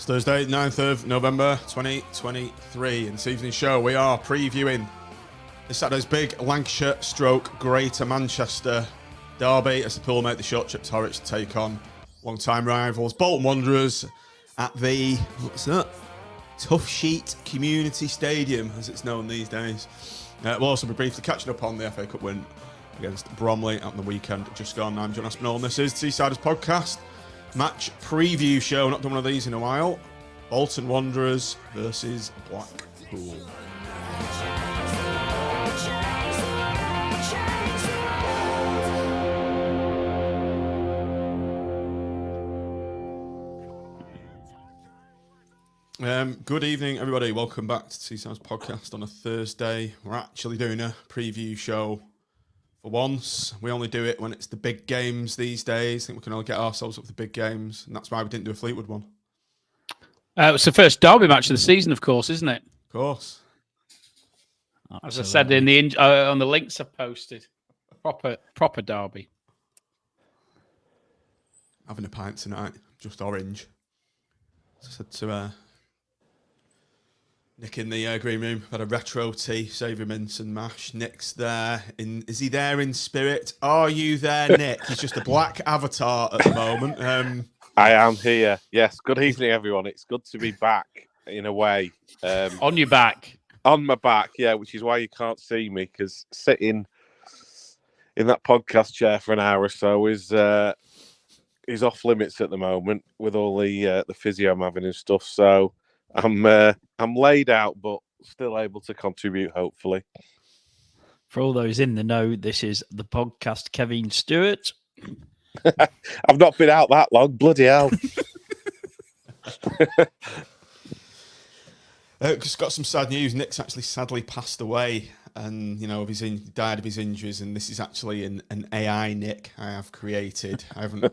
Thursday, 9th of November 2023. In this evening's show, we are previewing this Saturday's big Lancashire / Greater Manchester derby as the pool make the short trip to Horwich to take on long-time rivals Bolton Wanderers at the Toughsheet Community Stadium, as it's known these days. We'll also be briefly catching up on the FA Cup win against Bromley on the weekend just gone. I'm John Aspinall, and this is Seasiders Podcast match preview show. Not done one of these in a while. Bolton Wanderers versus Blackpool. Good evening, everybody. Welcome back to Seasiders Podcast on a Thursday. We're actually doing a preview show for once. We only do it when it's the big games these days. I think we can only get ourselves up for the big games, and that's why we didn't do a Fleetwood one. It's the first derby match of the season, of course, isn't it? Of course. As I said in the on the links I've posted, proper derby. Having a pint tonight, just orange. As I said to Nick in the green room, had a retro tea, savoury mince and mash. Nick's there. Is he there in spirit? Are you there, Nick? He's just a black avatar at the moment. I am here. Yes. Good evening, everyone. It's good to be back in a way. On your back. On my back, yeah, which is why you can't see me, because sitting in that podcast chair for an hour or so is off limits at the moment with all the physio I'm having and stuff. So I'm laid out, but still able to contribute, hopefully. For all those in the know, this is the podcast Kevin Stewart. I've not been out that long, bloody hell. Just got some sad news. Nick's actually sadly passed away, and died of his injuries. And this is actually an AI Nick I have created. I haven't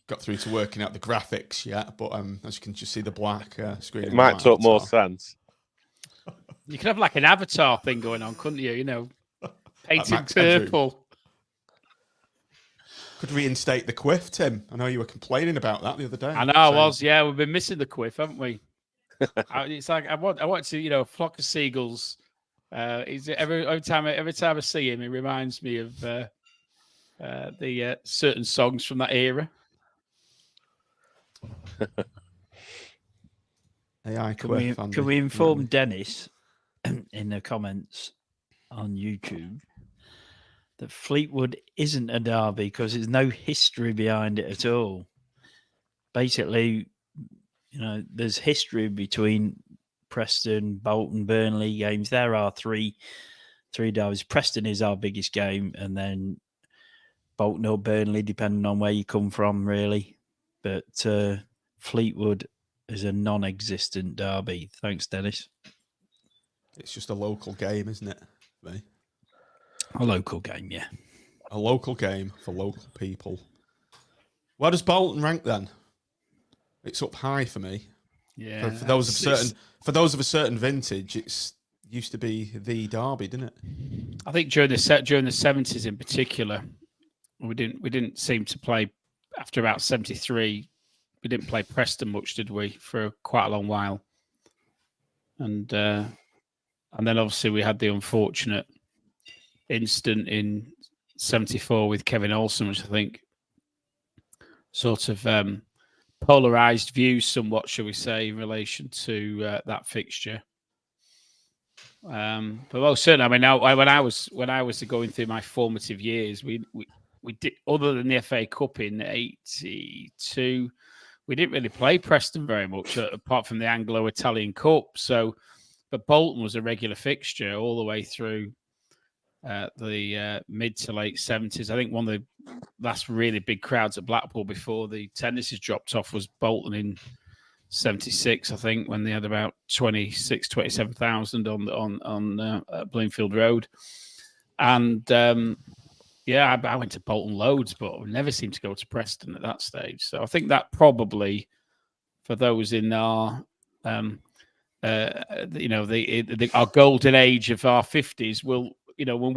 got through to working out the graphics yet, but as you can just see the black screen. It might talk more sense. You could have like an avatar thing going on, couldn't you? Painted Max purple. Andrew. Could reinstate the quiff, Tim. I know you were complaining about that the other day. I know I was. Yeah, we've been missing the quiff, haven't we? It's like I want to, a flock of seagulls. Every time I see him, it reminds me of the certain songs from that era. AI can we inform Dennis in the comments on YouTube that Fleetwood isn't a derby because there's no history behind it at all? Basically, there's history between Preston, Bolton, Burnley games. There are three derbies. Preston is our biggest game, and then Bolton or Burnley, depending on where you come from, really. But Fleetwood is a non-existent derby. Thanks, Dennis. It's just a local game, isn't it? Right? A local game, yeah. A local game for local people. Where does Bolton rank then? It's up high for me. Yeah. For those of a certain vintage, it's used to be the derby, didn't it? I think during the 70s in particular, we didn't seem to play after about 73. We didn't play Preston much, did we, for quite a long while? And then obviously we had the unfortunate incident in 74 with Kevin Olsen, which I think sort of polarised views somewhat, shall we say, in relation to that fixture. But most certainly, I mean, when I was going through my formative years, we did, other than the FA Cup in '82, we didn't really play Preston very much, apart from the Anglo-Italian Cup. But Bolton was a regular fixture all the way through the mid to late 70s. I think one of the last really big crowds at Blackpool before the tennises dropped off was Bolton in 76, I think, when they had about 27,000 on Bloomfield Road. And I went to Bolton loads, but I never seemed to go to Preston at that stage. So I think that probably, for those in our, our golden age of our 50s, will, when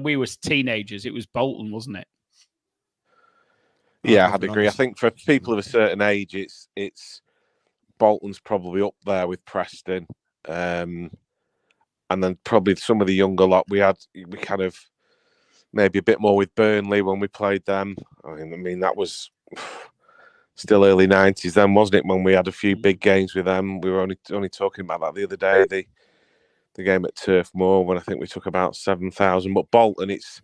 we were teenagers, it was Bolton, wasn't it? Yeah, I'd agree. I think for people of a certain age, it's Bolton's probably up there with Preston. And then probably some of the younger lot we kind of maybe a bit more with Burnley when we played them. I mean that was still early 90s then, wasn't it, when we had a few big games with them? We were only talking about that the other day, the game at Turf Moor, when I think we took about 7,000. But Bolton, it's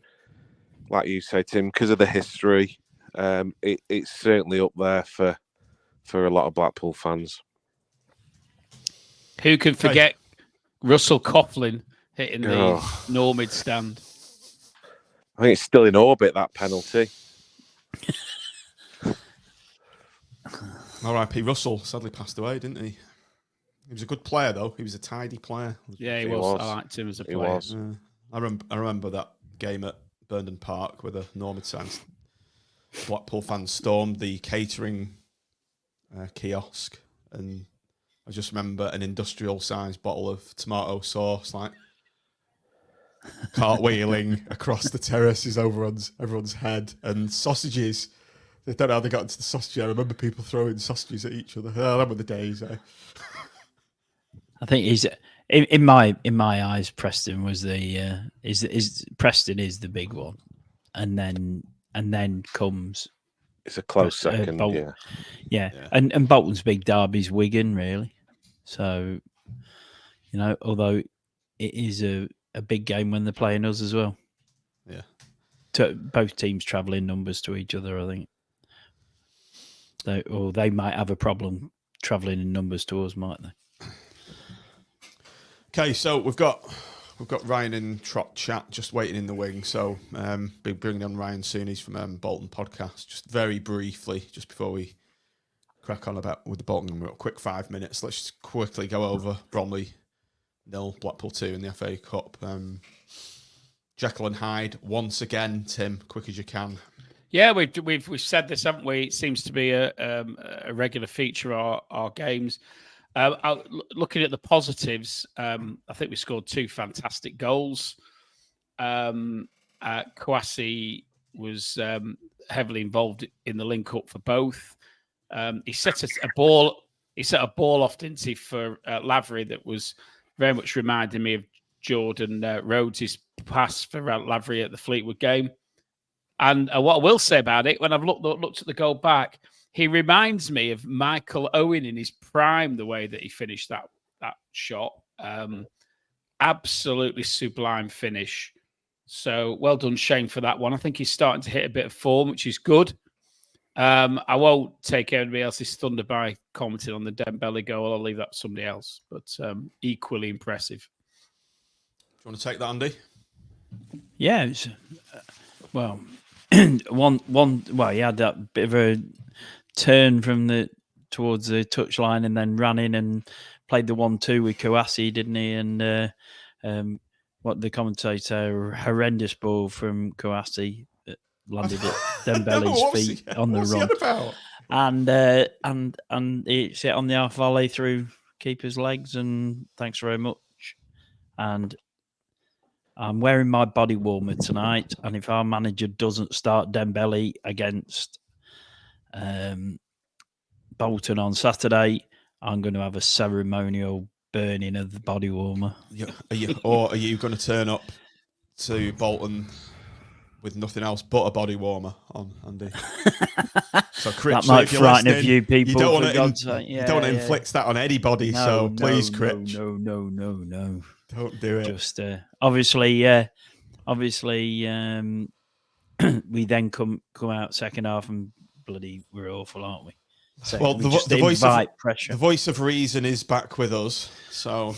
like you say, Tim, because of the history, it's certainly up there for a lot of Blackpool fans. Who can forget Russell Coughlin hitting the Normid stand? I think it's still in orbit, that penalty. R.I.P. Russell sadly passed away, didn't he? He was a good player, though. He was a tidy player. Yeah, he was. I liked him as a player. Was. I remember that game at Burnden Park with the Normid signs. Blackpool fans stormed the catering kiosk, and I just remember an industrial-sized bottle of tomato sauce, like cartwheeling across the terraces over everyone's head, and sausages. I don't know how they got into the sausage. I remember people throwing sausages at each other. I remember the days. I think he's in my eyes. Preston was Preston is the big one, and then comes. It's a close second. Bolton. Yeah. And Bolton's big derby's Wigan, really. So, although it is a big game when they're playing us as well. Yeah. Both teams travel in numbers to each other, I think. Or they might have a problem travelling in numbers to us, might they? Okay, so we've got Ryan in Trot Chat just waiting in the wing. So be bringing on Ryan soon. He's from Bolton Podcast. Just very briefly, just before we crack on with the Bolton, we're a quick 5 minutes. Let's just quickly go over Bromley 0, Blackpool 2 in the FA Cup. Jekyll and Hyde once again. Tim, quick as you can. Yeah, we've said this, haven't we? It seems to be a regular feature of our games. Looking at the positives, I think we scored 2 fantastic goals. Kouassi was heavily involved in the link-up for both. He set a ball off, didn't he, for Lavery that was very much reminding me of Jordan Rhodes' pass for Lavery at the Fleetwood game. And what I will say about it, when I've looked at the goal back, he reminds me of Michael Owen in his prime, the way that he finished that shot. Absolutely sublime finish. So well done, Shane, for that one. I think he's starting to hit a bit of form, which is good. I won't take anybody else's thunder by commenting on the Dembele goal. I'll leave that to somebody else. But equally impressive. Do you want to take that, Andy? Yeah, it's, well, he had that bit of a turn towards the touchline and then ran in and played the 1-2 with Kouassi, didn't he? And what the commentator, horrendous ball from Kouassi that landed at Dembele's feet on the run. And it's hit on the half volley through keeper's legs, and thanks very much. And I'm wearing my body warmer tonight, and if our manager doesn't start Dembele against Bolton on Saturday, I'm going to have a ceremonial burning of the body warmer. Are you going to turn up to Bolton with nothing else but a body warmer on, Andy? So that might frighten a few people. You don't want to inflict that on anybody. Please, Critch. No. Don't do it. Just obviously, we then come out second half and bloody we're awful, aren't we? So well, the voice of reason is back with us. So,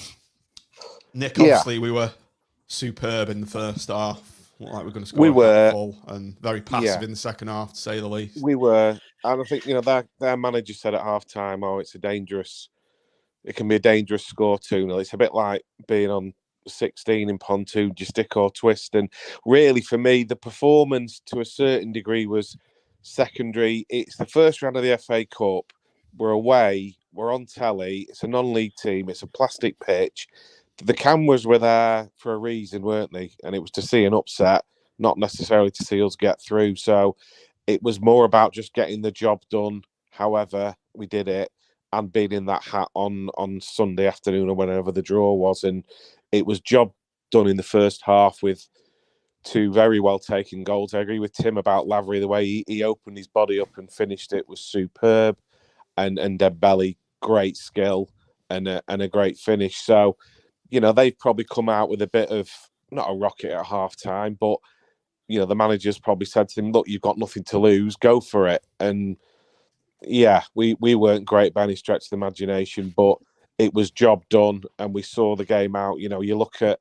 Nick, obviously we were superb in the first half. Looked like we're going to score. We were full and very passive in the second half, to say the least. We were, and I think their manager said at half time, it can be a dangerous score 2-0. It's a bit like being on 16 in pontoon, you stick or twist. And really, for me, the performance to a certain degree was secondary. It's the first round of the FA Cup. We're away. We're on telly. It's a non-league team. It's a plastic pitch. The cameras were there for a reason, weren't they? And it was to see an upset, not necessarily to see us get through. So it was more about just getting the job done. However, we did it. and being in that hat on Sunday afternoon or whenever the draw was. And it was job done in the first half with 2 very well taken goals. I agree with Tim about Lavery. The way he opened his body up and finished it was superb. And Dembele, great skill and a great finish. So, they've probably come out with a bit of, not a rocket at half time, but, the manager's probably said to him, look, you've got nothing to lose, go for it. And yeah, we weren't great by any stretch of the imagination, but it was job done and we saw the game out. You look at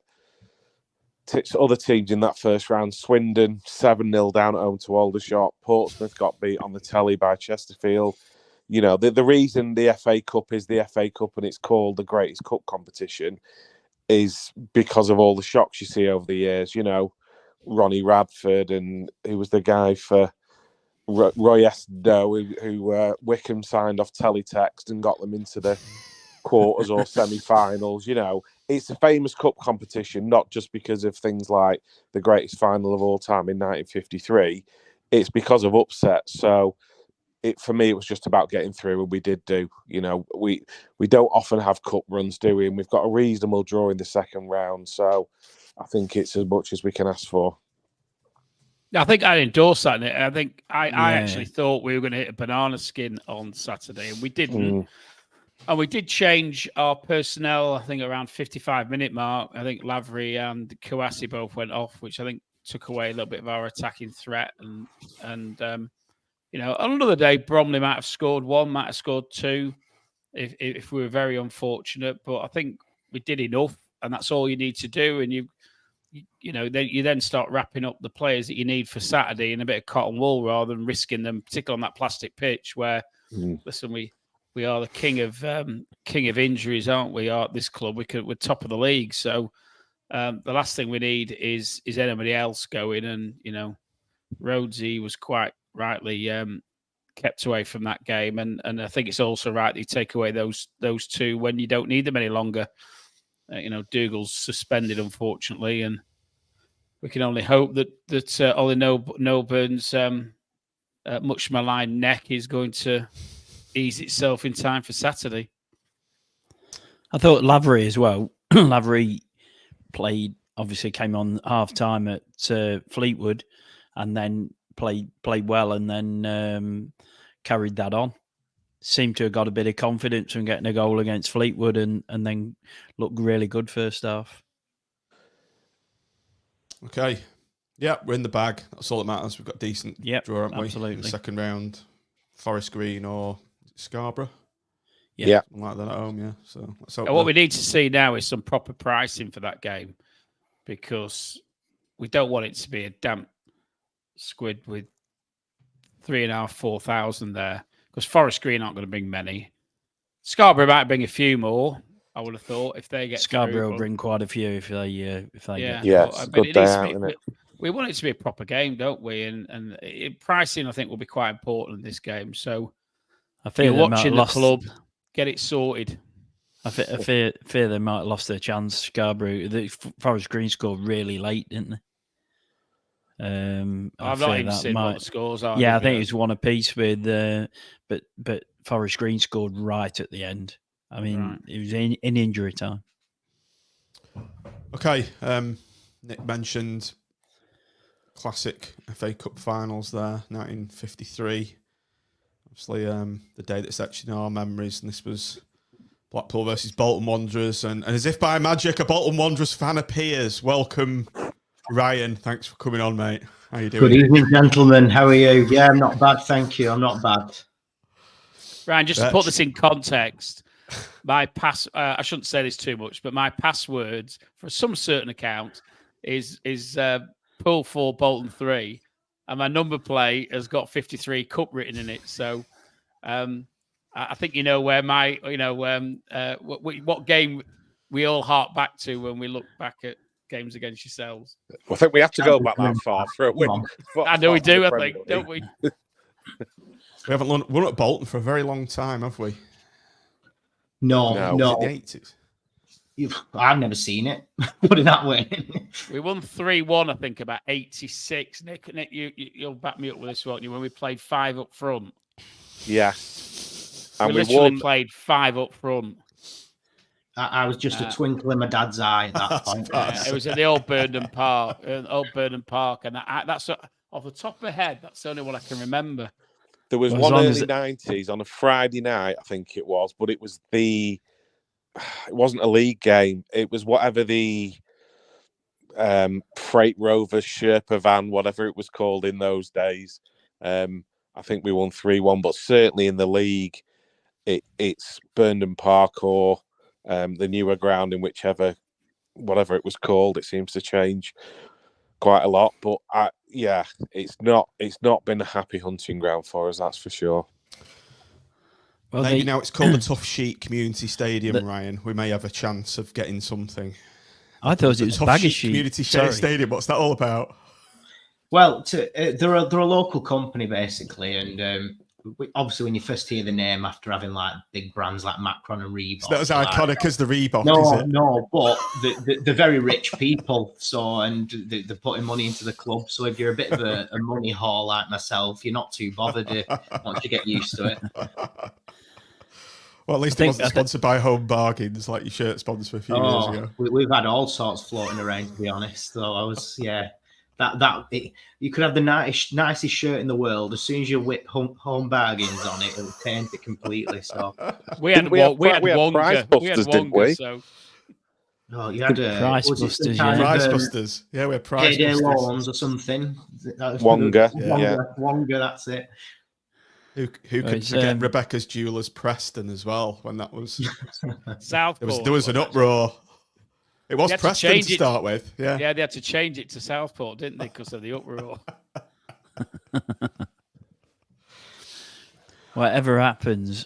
other teams in that first round, Swindon 7-0 down at home to Aldershot, Portsmouth got beat on the telly by Chesterfield. The reason the FA Cup is the FA Cup and it's called the greatest cup competition is because of all the shocks you see over the years. Ronnie Radford, and who was the guy for Roy Esdo, who Wickham signed off teletext and got them into the quarters or semi-finals. It's a famous cup competition, not just because of things like the greatest final of all time in 1953. It's because of upsets. So for me, it was just about getting through, and we did do. We don't often have cup runs, do we? And we've got a reasonable draw in the second round. So I think it's as much as we can ask for. I think I endorse that. I think I actually thought we were going to hit a banana skin on Saturday, and we didn't. And we did change our personnel, I think, around 55-minute mark. I think Lavery and Kouassi both went off, which I think took away a little bit of our attacking threat. And another day, Bromley might have scored 1, might have scored 2 if we were very unfortunate. But I think we did enough, and that's all you need to do. And you then start wrapping up the players that you need for Saturday in a bit of cotton wool rather than risking them, particularly on that plastic pitch where, listen, we are the king of injuries, aren't we? At this club, we're top of the league. So the last thing we need is anybody else going. And Rhodesy was quite rightly kept away from that game, and I think it's also right that you take away those 2 when you don't need them any longer. Dougal's suspended, unfortunately, and we can only hope that Ollie Noburn's much maligned neck is going to ease itself in time for Saturday. I thought Lavery as well. Lavery obviously came on half time at Fleetwood, and then played well, and then carried that on. Seemed to have got a bit of confidence from getting a goal against Fleetwood, and then looked really good first half. Okay. Yeah, we're in the bag. That's all that matters. We've got a decent draw, haven't we? Absolutely. In the second round, Forest Green or Scarborough. Yeah. Something like that at home, yeah. So let's hope what we need to see now is some proper pricing for that game, because we don't want it to be a damp squid with 3,500, 4,000 there. Because Forest Green aren't going to bring many. Scarborough might bring a few more, I would have thought, if they get Scarborough through, will bring quite a few if they get. Yeah, it's a good day out, isn't it? We want it to be a proper game, don't we? And pricing, I think, will be quite important in this game. So I fear you're watching the club, get it sorted. I fear they might have lost their chance. Scarborough, the Forest Green scored really late, didn't they? I've not even seen what the scores are. Yeah, I think it was 1 apiece with, but Forest Green scored right at the end. I mean, It was in injury time. Okay, Nick mentioned classic FA Cup finals there, 1953. Obviously, the day that's etched in our memories, and this was Blackpool versus Bolton Wanderers, and as if by magic, a Bolton Wanderers fan appears. Welcome, Ryan. Thanks for coming on, mate. How you doing? Good evening, gentlemen. How are you? Yeah, I'm not bad, thank you. I'm not bad. Ryan, just to put this in context, my I shouldn't say this too much, but my passwords for some certain account is Pool 4 Bolton 3, and my number plate has got 53 Cup written in it. So I think you know where my what game we all hark back to when we look back at games against yourselves. I think we have to go back that far for a win. I know we do, I think, don't we? We haven't won at Bolton for a very long time, have we? No. The 80s. I've never seen it. Put it that way. We won 3-1, I think, about 86. Nick, you'll back me up with this, won't you? When we played 5 up front. Yeah. And we we literally won. played 5 up front. I was just a twinkle in my dad's eye at that point. It was at the old Burnham Park, and that's off the top of my head. That's the only one I can remember. There was Well, as one long early as 90s on a Friday night, I think it was, but it wasn't a league game. It was whatever the Freight Rovers Sherpa van, whatever it was called in those days. I think we won 3-1, but certainly in the league, it's Burnham Park or the newer ground in whatever it was called. It seems to change quite a lot, but it's not been a happy hunting ground for us, that's for sure. well, Maybe now it's called the Toughsheet Community Stadium, Ryan. We may have a chance of getting something. I thought it was Toughsheet Community Stadium. What's that all about? Well, they're a local company basically, and obviously when you first hear the name after having like big brands like Macron and Reebok, It's not as iconic as the Reebok, no, is it? No, but they're very rich people, and they're putting money into the club. So if you're a bit of a money whore like myself, you're not too bothered once you get used to it. Well, at least it wasn't sponsored by Home Bargains like your shirt sponsor a few years ago. We've had all sorts floating around, to be honest. So I was, you could have the nicest shirt in the world. As soon as you whip Home Bargains on it, it'll taint it completely. So we had Prize Busters, didn't we? So. Oh, you had Price Busters, Prize Busters. Yeah, we had Prize Payday Busters. Loans or something. Wonga, Wonga, that's it. Who could forget Rebecca's Jewelers Preston as well, when that was Southport. There was an uproar. It was Preston to start with. Yeah. Yeah, they had to change it to Southport, didn't they, because of the uproar. Whatever happens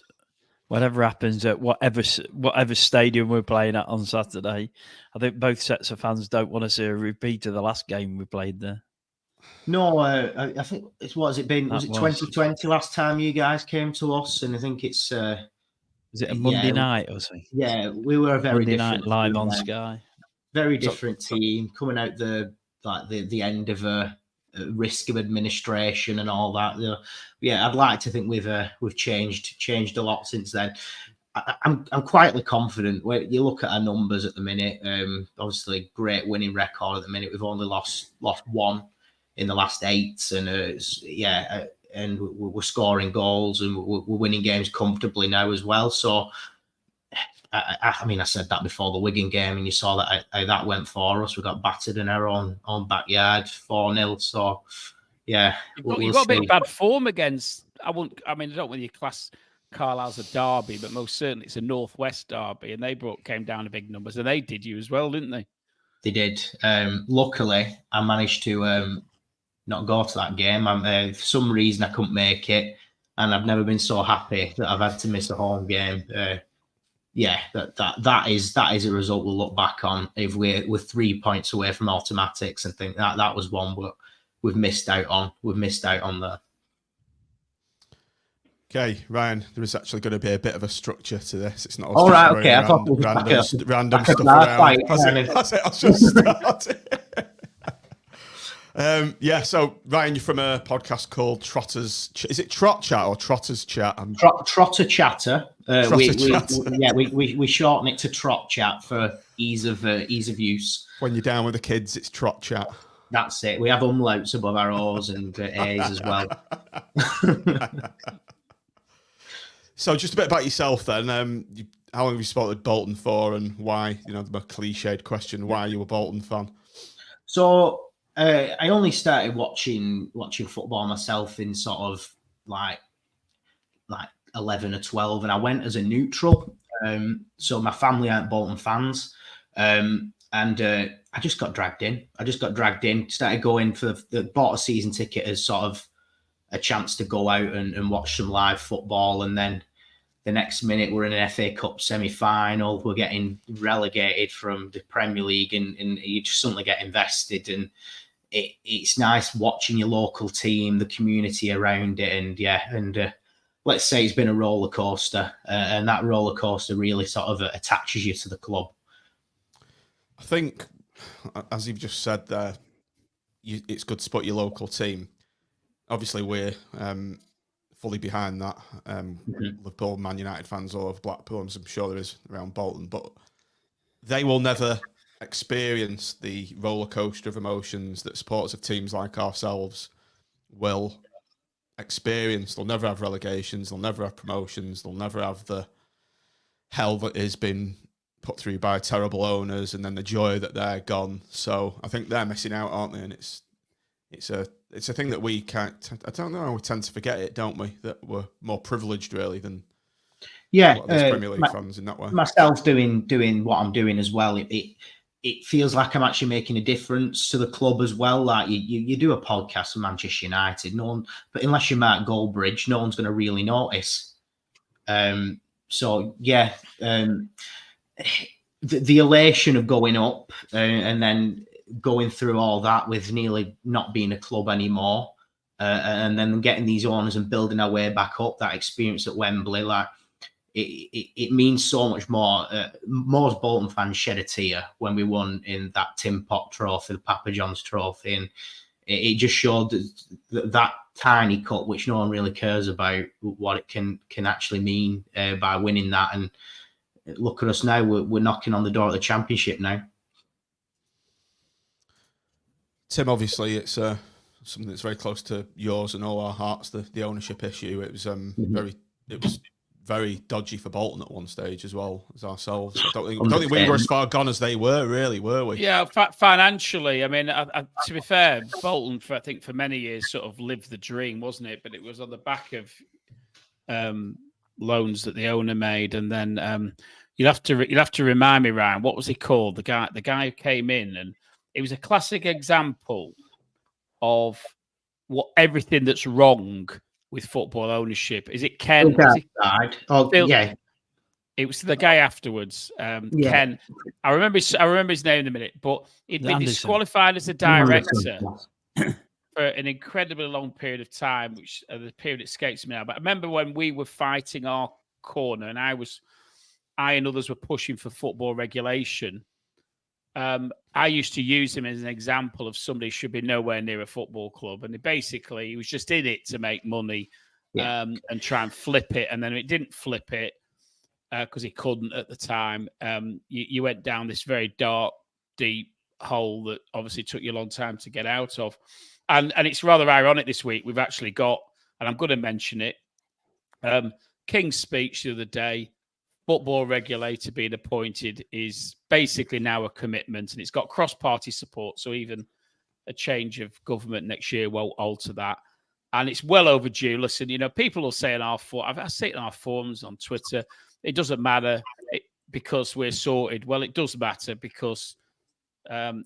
at whatever stadium we're playing at on Saturday, I think both sets of fans don't want to see a repeat of the last game we played there. No, I think it's was it 2020 last time you guys came to us, and I think it's was it a Monday night or something? Yeah, we were a very Monday different night live team, on Sky. Very different team coming out the end of a risk of administration and all that. Yeah, I'd like to think we've changed a lot since then. I'm quietly confident. When you look at our numbers at the minute, obviously great winning record at the minute. We've only lost one in the last 8, and and we're scoring goals and we're winning games comfortably now as well. So, I mean, I said that before the Wigan game, and you saw that how that went for us. We got battered in our own backyard, 4-0. So, yeah, you've got a bit of bad form against. I don't know whether you class Carlisle's a derby, but most certainly it's a northwest derby, and they came down to big numbers, and they did you as well, didn't they? They did. Luckily, I managed to not go to that game. For some reason, I couldn't make it, and I've never been so happy that I've had to miss a home game. That is a result we'll look back on if we're 3 points away from automatics and think that was one we've missed out on. We've missed out on there. Okay, Ryan, there is actually going to be a bit of a structure to this. It's not all right. Okay, I thought it was random stuff around. I'll just start. So Ryan, you're from a podcast called Trotters. Is it Trot Chat or Trotters Chat? Trotter Chatter. Chatter. We shorten it to Trot Chat for ease of use. When you're down with the kids, it's Trot Chat. That's it. We have umlauts above our O's and A's as well. So just a bit about yourself then. How long have you supported Bolton for, and why? The cliched question: why are you a Bolton fan? So I only started watching football myself in sort of like 11 or 12, and I went as a neutral. So my family aren't Bolton fans, and I just got dragged in. Started going bought a season ticket as sort of a chance to go out and watch some live football, and then the next minute we're in an FA Cup semi-final. We're getting relegated from the Premier League, and you just suddenly get invested, and it's nice watching your local team, the community around it, and let's say it's been a roller coaster, and that roller coaster really sort of attaches you to the club. I think, as you've just said there, it's good to support your local team. Obviously, we're fully behind that. Liverpool, Man United fans all over Blackpool, and I'm sure there is around Bolton, but they will never experience the roller coaster of emotions that supporters of teams like ourselves will experience. They'll never have relegations, they'll never have promotions, they'll never have the hell that has been put through by terrible owners, and then the joy that they're gone. So I think they're missing out, aren't they? And it's a thing that we can't. I don't know. We tend to forget it, don't we? That we're more privileged really than a lot of these Premier League fans in that way. Myself doing what I'm doing as well. It feels like I'm actually making a difference to the club as well. Like you do a podcast with Manchester United, but unless you're Mark Goldbridge, no one's going to really notice. So yeah. The elation of going up and then going through all that with nearly not being a club anymore, and then getting these owners and building our way back up, that experience at Wembley, like it means so much more. Most Bolton fans shed a tear when we won in that Tim Pot trophy, the Papa John's trophy, and it just showed that tiny cup, which no one really cares about, what it can actually mean by winning that. And look at us now. We're knocking on the door of the Championship now. Tim, obviously, it's something that's very close to yours and all our hearts. The ownership issue. It was very dodgy for Bolton at one stage as well as ourselves. I don't think we were as far gone as they were. Really, were we? Yeah, financially. I mean, to be fair, Bolton, I think for many years, sort of lived the dream, wasn't it? But it was on the back of loans that the owner made, and then you'll have to remind me, Ryan, what was he called? The guy who came in, and it was a classic example of everything that's wrong with football ownership. Is it Ken? Yeah. It was the guy afterwards, Ken. I remember his name in a minute, but he'd been disqualified as a director for an incredibly long period of time, which the period escapes me now. But I remember when we were fighting our corner, and I and others were pushing for football regulation. I used to use him as an example of somebody who should be nowhere near a football club, and he was just in it to make money and try and flip it. And then it didn't flip it because he couldn't at the time. You went down this very dark, deep hole that obviously took you a long time to get out of. And it's rather ironic this week. We've actually got, and I'm going to mention it, King's speech the other day, football regulator being appointed is basically now a commitment, and it's got cross-party support. So even a change of government next year won't alter that. And it's well overdue. Listen, people will say I say it in our forums on Twitter, it doesn't matter because we're sorted. Well, it does matter because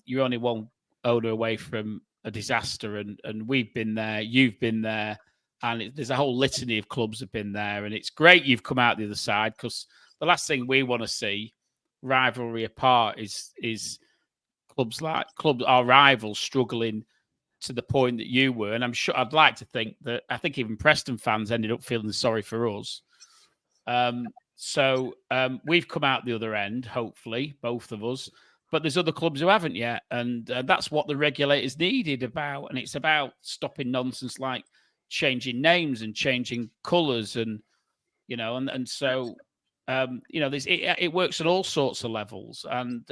you're only one owner away from a disaster, and we've been there, you've been there, and there's a whole litany of clubs have been there, and it's great you've come out the other side, because the last thing we want to see, rivalry apart, is our rivals struggling to the point that you were. And I'm sure, I'd like to think that, I think even Preston fans ended up feeling sorry for us. So we've come out the other end, hopefully, both of us. But there's other clubs who haven't yet. And that's what the regulators needed about. And it's about stopping nonsense like changing names and changing colours. And, so, it works on all sorts of levels. And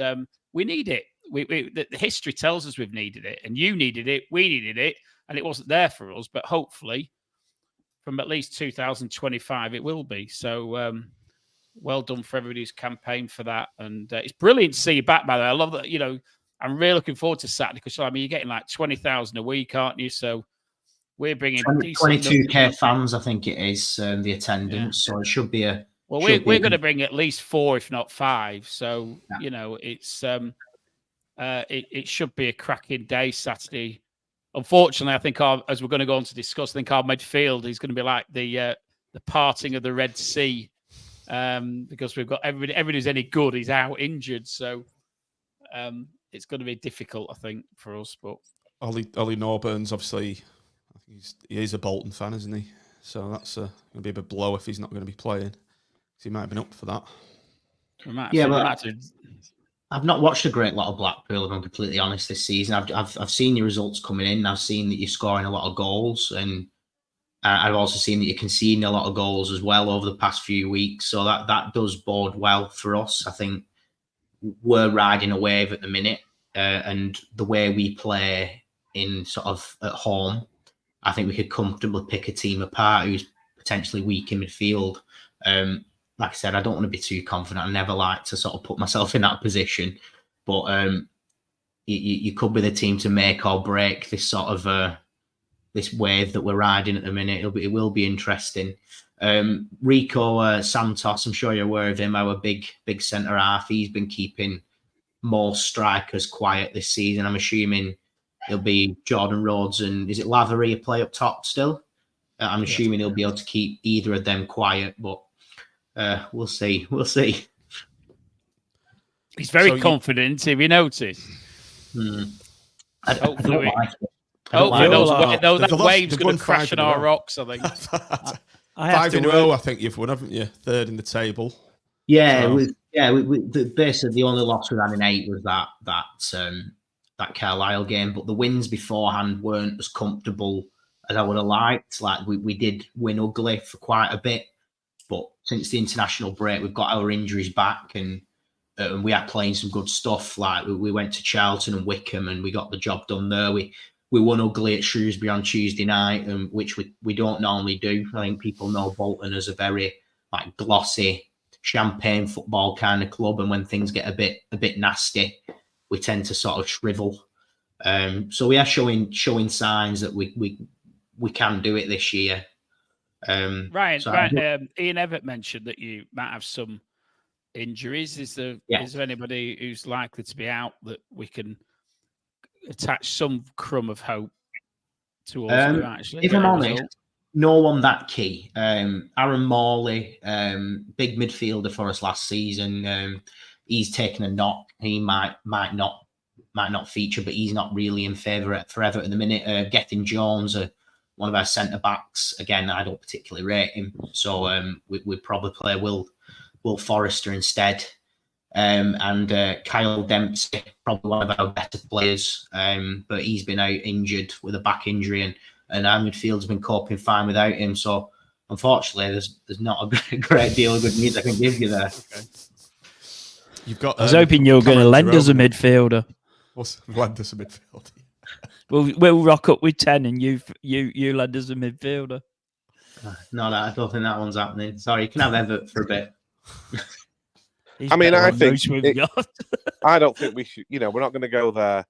we need it. The history tells us we've needed it. And you needed it. We needed it. And it wasn't there for us. But hopefully, from at least 2025, it will be. So, well done for everybody who's campaigned for that. And it's brilliant to see you back, by the way. I love that, I'm really looking forward to Saturday because, you're getting like 20,000 a week, aren't you? So we're bringing 22k fans, I think it is, the attendance. Yeah. So it should be a... Well, we're going to bring at least 4, if not 5. So, it's it should be a cracking day Saturday. Unfortunately, I think as we're going to go on to discuss, I think our midfield is going to be like the parting of the Red Sea. Because we've got everybody who's any good is out injured, so it's going to be difficult, I think, for us. But Ollie Norburn's obviously, I think he is a Bolton fan, isn't he? So that's going to be a bit blow if he's not going to be playing. So he might have been up for that. I've not watched a great lot of Blackpool, if I'm completely honest, this season. I've seen your results coming in. I've seen that you're scoring a lot of goals, and I've also seen that you're conceding a lot of goals as well over the past few weeks. So that does bode well for us. I think we're riding a wave at the minute. And the way we play in sort of at home, I think we could comfortably pick a team apart who's potentially weak in midfield. Like I said, I don't want to be too confident. I never like to sort of put myself in that position. But you could be the team to make or break this sort of this wave that we're riding at the minute. It will be interesting. Rico Santos, I'm sure you're aware of him, our big centre half. He's been keeping most strikers quiet this season. I'm assuming it'll be Jordan Rhodes and is it Lavery play up top still? I'm assuming he'll be able to keep either of them quiet, but we'll see. We'll see. He's very confident, if you notice. I don't like it. Hopefully that wave's going to crash on our rocks, I think. 5 in a row, I think you've won, haven't you? 3rd in the table. Yeah, basically the only loss we've had in 8 was that Carlisle game, but the wins beforehand weren't as comfortable as I would have liked. Like we did win ugly for quite a bit, but since the international break, we've got our injuries back and we are playing some good stuff. Like we went to Charlton and Wickham and we got the job done there. We won ugly at Shrewsbury on Tuesday night, which we don't normally do. I think people know Bolton as a very like glossy, champagne football kind of club, and when things get a bit nasty, we tend to sort of shrivel. So we are showing signs that we can do it this year. Ryan, Ian Everett mentioned that you might have some injuries. Is there anybody who's likely to be out that we can attach some crumb of hope to also actually? If I'm honest, no one that key. Aaron Morley, big midfielder for us last season. He's taken a knock. He might not feature, but he's not really in favour forever at the minute. Gethin Jones, one of our centre backs. Again, I don't particularly rate him, so we'd probably play Will Forrester instead. And Kyle Dempsey, probably one of our better players, but he's been out injured with a back injury, and our midfield's been coping fine without him. So unfortunately, there's not a great deal of good news I can give you there. Okay. You've got. I was hoping you were going to lend us a midfielder. Lend us a midfielder. We'll rock up with 10, and you lend us a midfielder. No, I don't think that one's happening. Sorry, you can have Everett for a bit. I mean, I don't think we should. We're not going to go there.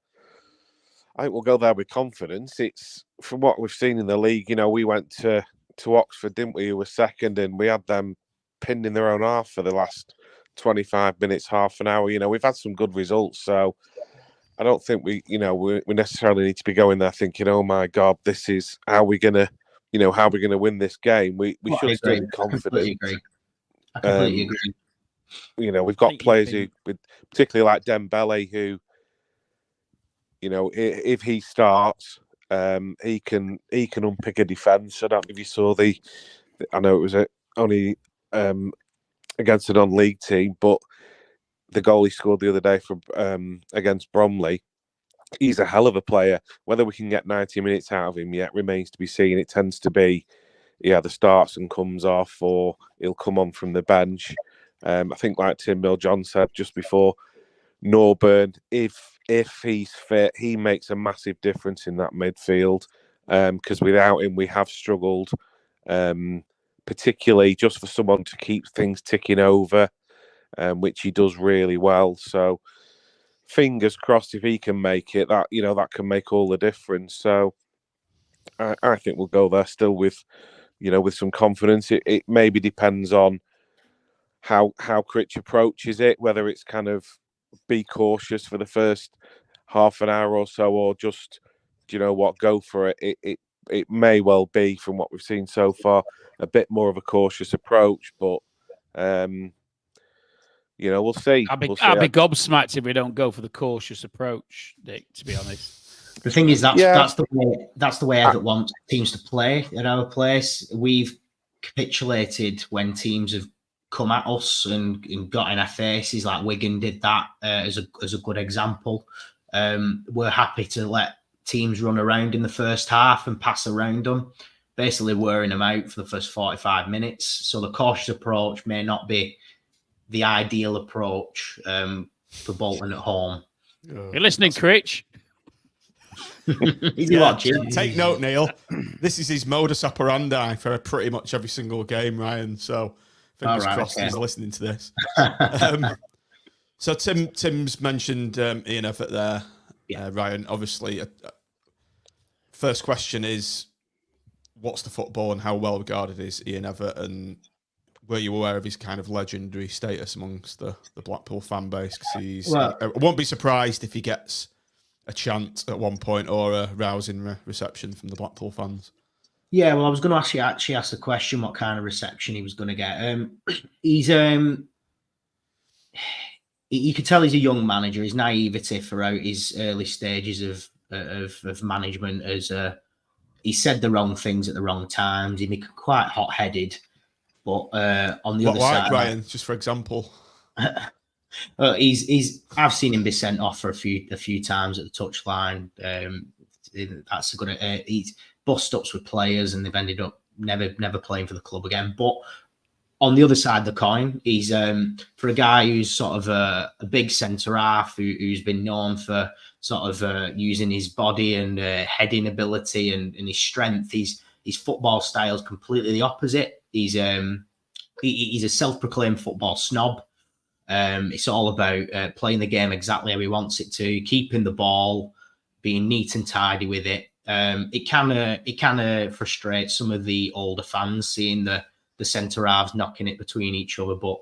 I think we'll go there with confidence. It's from what we've seen in the league. We went to Oxford, didn't we? Who were second, and we had them pinned in their own half for the last 25 minutes, half an hour. We've had some good results, so I don't think we necessarily need to be going there thinking, "Oh my God, this is how we're gonna, how we're gonna win this game." We should stay confident. I completely agree. We've got players who, particularly like Dembele, who, if he starts, he can unpick a defence. I don't know if you saw I know it was only against a non-league team, but the goal he scored the other day for against Bromley, he's a hell of a player. Whether we can get 90 minutes out of him yet remains to be seen. It tends to be, he either starts and comes off, or he'll come on from the bench. I think, like Tim Mill-John said just before, Norburn, if he's fit, he makes a massive difference in that midfield. Because without him, we have struggled, particularly just for someone to keep things ticking over, which he does really well. So, fingers crossed, if he can make it, that can make all the difference. So, I think we'll go there still with some confidence. It maybe depends on how Critch approaches it, whether it's kind of be cautious for the first half an hour or so, or just, go for it. It may well be, from what we've seen so far, a bit more of a cautious approach, but we'll see. I'll be gobsmacked if we don't go for the cautious approach, Nick, to be honest. The thing is, that's the way Everett wants teams to play at our place. We've capitulated when teams have come at us and got in our faces, like Wigan did that as a good example. We're happy to let teams run around in the first half and pass around them. basically wearing him out for the first 45 minutes. So the cautious approach may not be the ideal approach for Bolton at home. You're listening, Critch? Is he watching? Take note, Neil. This is his modus operandi for pretty much every single game, Ryan. So fingers crossed he's listening to this. So Tim's mentioned Ian Evatt there. Ryan, obviously, first question is, what's the football and how well regarded is Ian Evatt, and were you aware of his kind of legendary status amongst the Blackpool fan base? Because I won't be surprised if he gets a chant at one point or a rousing reception from the Blackpool fans. Yeah, well, I was going to actually ask the question what kind of reception he was going to get. He's you could tell he's a young manager. His naivety throughout his early stages of management he said the wrong things at the wrong times. He became quite hot-headed. But on the other side, Ryan, just for example, I've seen him be sent off for a few times at the touchline. That's good. He's bust ups with players, and they've ended up never playing for the club again. But on the other side of the coin, he's for a guy who's sort of a big centre half who's been known for sort of using his body and heading ability and his strength. His football style is completely the opposite. He's a self-proclaimed football snob. It's all about playing the game exactly how he wants it to, keeping the ball, being neat and tidy with it. It kind of frustrates some of the older fans seeing the centre halves knocking it between each other. But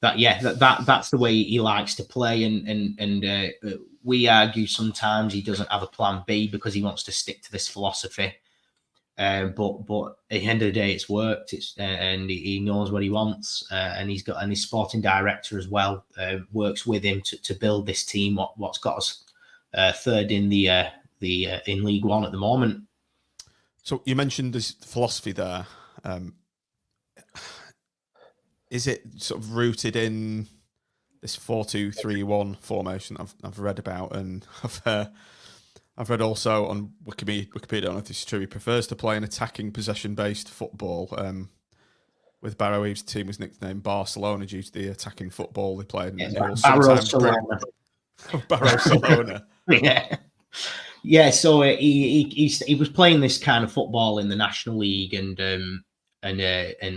that's the way he likes to play, and we argue sometimes he doesn't have a plan B because he wants to stick to this philosophy. But at the end of the day, it's worked. And he knows what he wants, and his sporting director as well works with him to build this team. What's got us third in in League One at the moment. So you mentioned this philosophy there. Is it sort of rooted in this 4-2-3-1 formation I've read about, and I've read also on Wikipedia, I don't know if this is true, he prefers to play an attacking possession-based football. With Barrow, his team was nicknamed Barcelona due to the attacking football they played. Barcelona. Barcelona. Yeah. So he was playing this kind of football in the National League and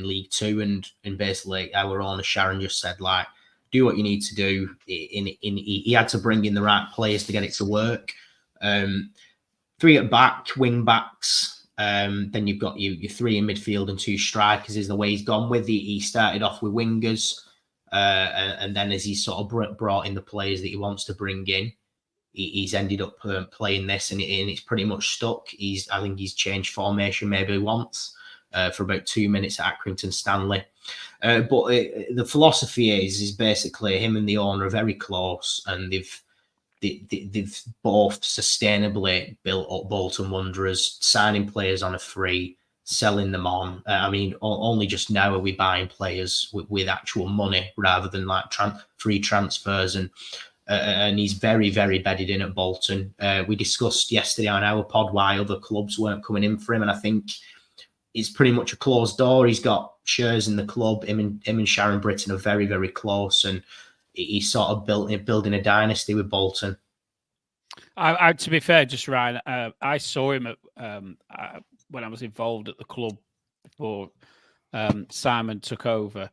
League Two, and basically our owner Sharon just said, like, do what you need to do. He had to bring in the right players to get it to work. 3 at back, wing backs. Then you've got your 3 in midfield and 2 strikers is the way he's gone with. He started off with wingers, and then as he sort of brought in the players that he wants to bring in, he's ended up playing this, and it's pretty much stuck. I think he's changed formation maybe once for about 2 minutes at Accrington Stanley. But the philosophy is basically him and the owner are very close, and they've both sustainably built up Bolton Wanderers, signing players on a free, selling them on. I mean, only just now are we buying players with actual money rather than like free transfers. And he's very, very bedded in at Bolton. We discussed yesterday on our pod why other clubs weren't coming in for him, and I think it's pretty much a closed door. He's got shares in the club. Him and Sharon Britton are very, very close, and he's sort of building a dynasty with Bolton. I to be fair, just Ryan, I saw him when I was involved at the club before Simon took over.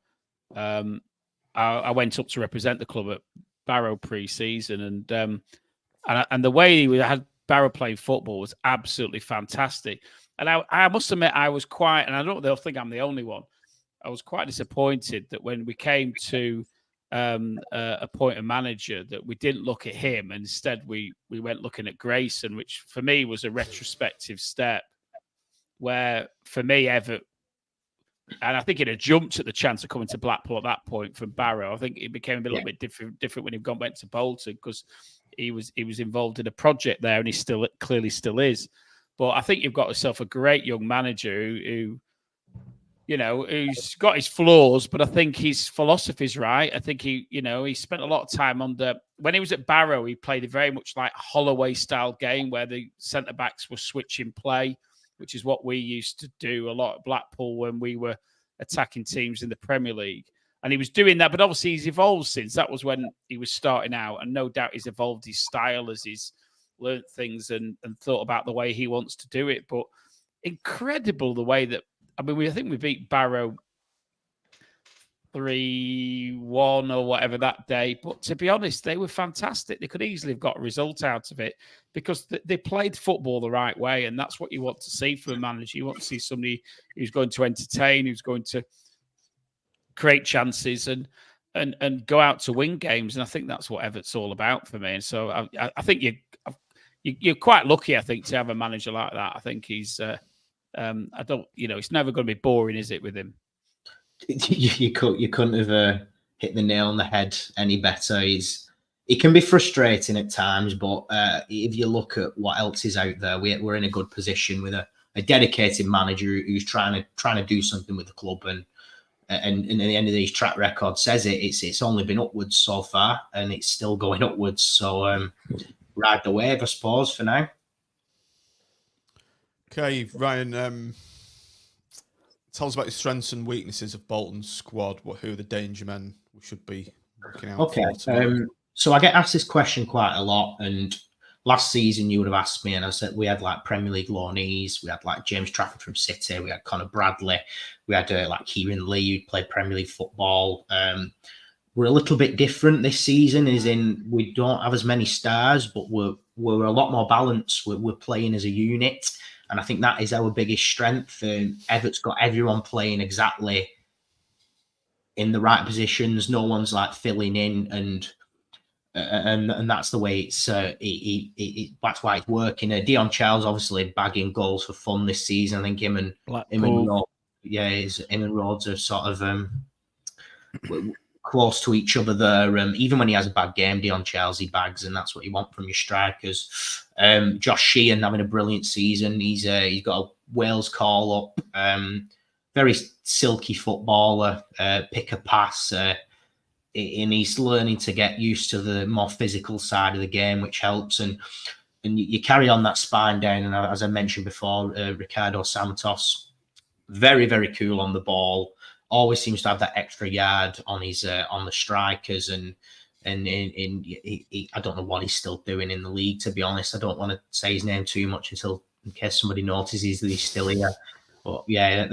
I went up to represent the club at Barrow pre-season, and the way he had Barrow playing football was absolutely fantastic. And I must admit, I was quite, and I don't think I'm the only one, I was quite disappointed that when we came to appoint a manager, that we didn't look at him. And instead, we went looking at Grayson, which for me was a retrospective step. Where for me, Evatt, and I think it had jumped at the chance of coming to Blackpool at that point from Barrow. I think it became a little bit different when he went to Bolton, because he was involved in a project there, and he clearly still is. But I think you've got yourself a great young manager who who's got his flaws, but I think his philosophy's right. I think he spent a lot of time when he was at Barrow, he played a very much like Holloway style game where the centre backs were switching play, which is what we used to do a lot at Blackpool when we were attacking teams in the Premier League. And he was doing that, but obviously he's evolved since. That was when he was starting out, and no doubt he's evolved his style as he's learnt things and thought about the way he wants to do it. But incredible the way that, I think we beat Barrow 3-1 or whatever that day. But to be honest, they were fantastic. They could easily have got a result out of it because they played football the right way. And that's what you want to see from a manager. You want to see somebody who's going to entertain, who's going to create chances and go out to win games. And I think that's what Everton's all about for me. And so I think you're quite lucky, I think, to have a manager like that. I think he's, it's never going to be boring, is it, with him? You couldn't have hit the nail on the head any better. It can be frustrating at times, but if you look at what else is out there, we're in a good position with a dedicated manager who's trying to do something with the club, and at the end of these track record says it's only been upwards so far, and it's still going upwards. So ride the wave, I suppose, for now. Okay, Ryan. Tell us about your strengths and weaknesses of Bolton's squad. Who are the danger men we should be looking out for? So I get asked this question quite a lot, and last season you would have asked me, and I said we had like Premier League loanees, we had like James Trafford from City, we had Conor Bradley, we had like Kieran Lee who played Premier League football. We're a little bit different this season, as in we don't have as many stars, but we're a lot more balanced. We're playing as a unit. And I think that is our biggest strength. Everett's got everyone playing exactly in the right positions. No one's like filling in, and that's the way it's. That's why it's working. Dion Charles obviously bagging goals for fun this season. I think him and Rhodes are sort of close to each other there. Even when he has a bad game, Dion Charles, he bags, and that's what you want from your strikers. Josh Sheehan having a brilliant season. He's got a Wales call up. Very silky footballer, pick a pass, and he's learning to get used to the more physical side of the game, which helps. And you carry on that spine down. And as I mentioned before, Ricardo Santos, very, very cool on the ball. Always seems to have that extra yard on his on the strikers, and I don't know what he's still doing in the league. To be honest, I don't want to say his name too much in case somebody notices that he's still here. But yeah,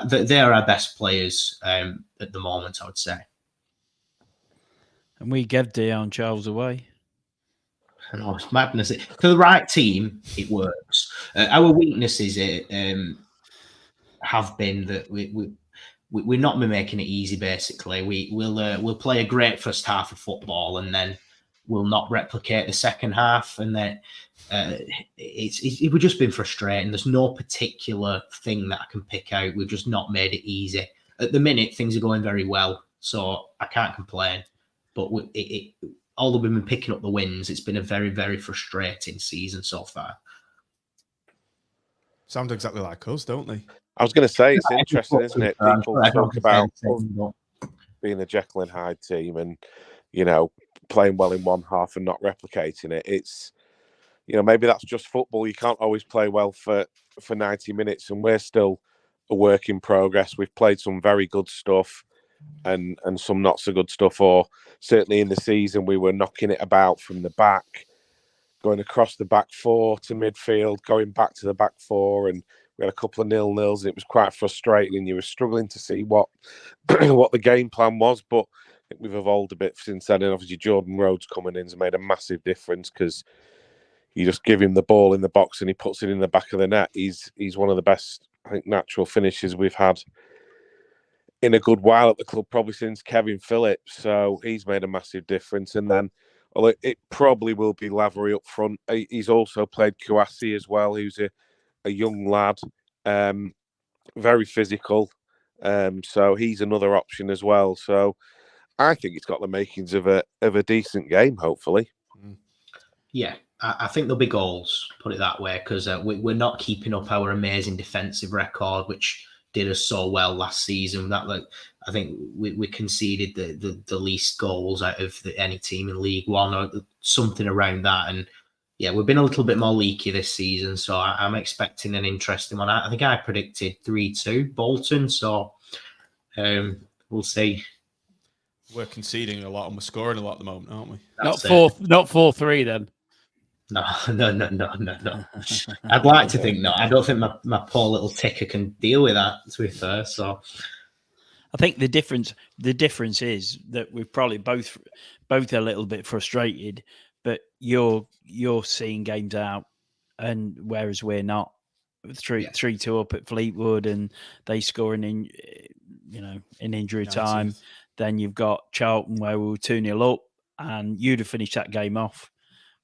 they're our best players at the moment, I would say. And we gave Dion Charles away. I know, it's madness. For the right team, it works. Our weaknesses have been that we're not making it easy. Basically, we'll play a great first half of football, and then we'll not replicate the second half, and then we've just been frustrating. There's no particular thing that I can pick out. We've just not made it easy. At the minute, things are going very well, so I can't complain. But although we've been picking up the wins, it's been a very, very frustrating season so far. Sound exactly like us, don't they? I was going to say, it's interesting, isn't it? People talk about being a Jekyll and Hyde team and, playing well in one half and not replicating it. It's, maybe that's just football. You can't always play well for 90 minutes, and we're still a work in progress. We've played some very good stuff and some not so good stuff, or certainly in the season we were knocking it about from the back, going across the back four to midfield, going back to the back four, and we had a couple of 0-0s. It was quite frustrating, and you were struggling to see what the game plan was. But I think we've evolved a bit since then. And obviously, Jordan Rhodes coming in has made a massive difference, because you just give him the ball in the box and he puts it in the back of the net. He's one of the best, I think, natural finishers we've had in a good while at the club, probably since Kevin Phillips. So he's made a massive difference. And then, although it probably will be Lavery up front, he's also played Kouassi as well, who's a young lad, very physical. So he's another option as well. So I think it's got the makings of a decent game, hopefully. Yeah, I think there'll be goals, put it that way, because we're not keeping up our amazing defensive record, which did us so well last season. I think we conceded the least goals out of any team in League One, or something around that, and yeah, we've been a little bit more leaky this season, so I'm expecting an interesting one. I think I predicted 3-2 Bolton, so we'll see. We're conceding a lot and we're scoring a lot at the moment, aren't we? Not 4-3 then. No. I'd like to think no. I don't think my poor little ticker can deal with that, to be fair. So I think the difference is that we're probably both a little bit frustrated, but you're seeing games out, and whereas we're not. 3-2 up at Fleetwood, and they score in injury time. Then you've got Charlton where we were 2-0 up, and you'd have finished that game off.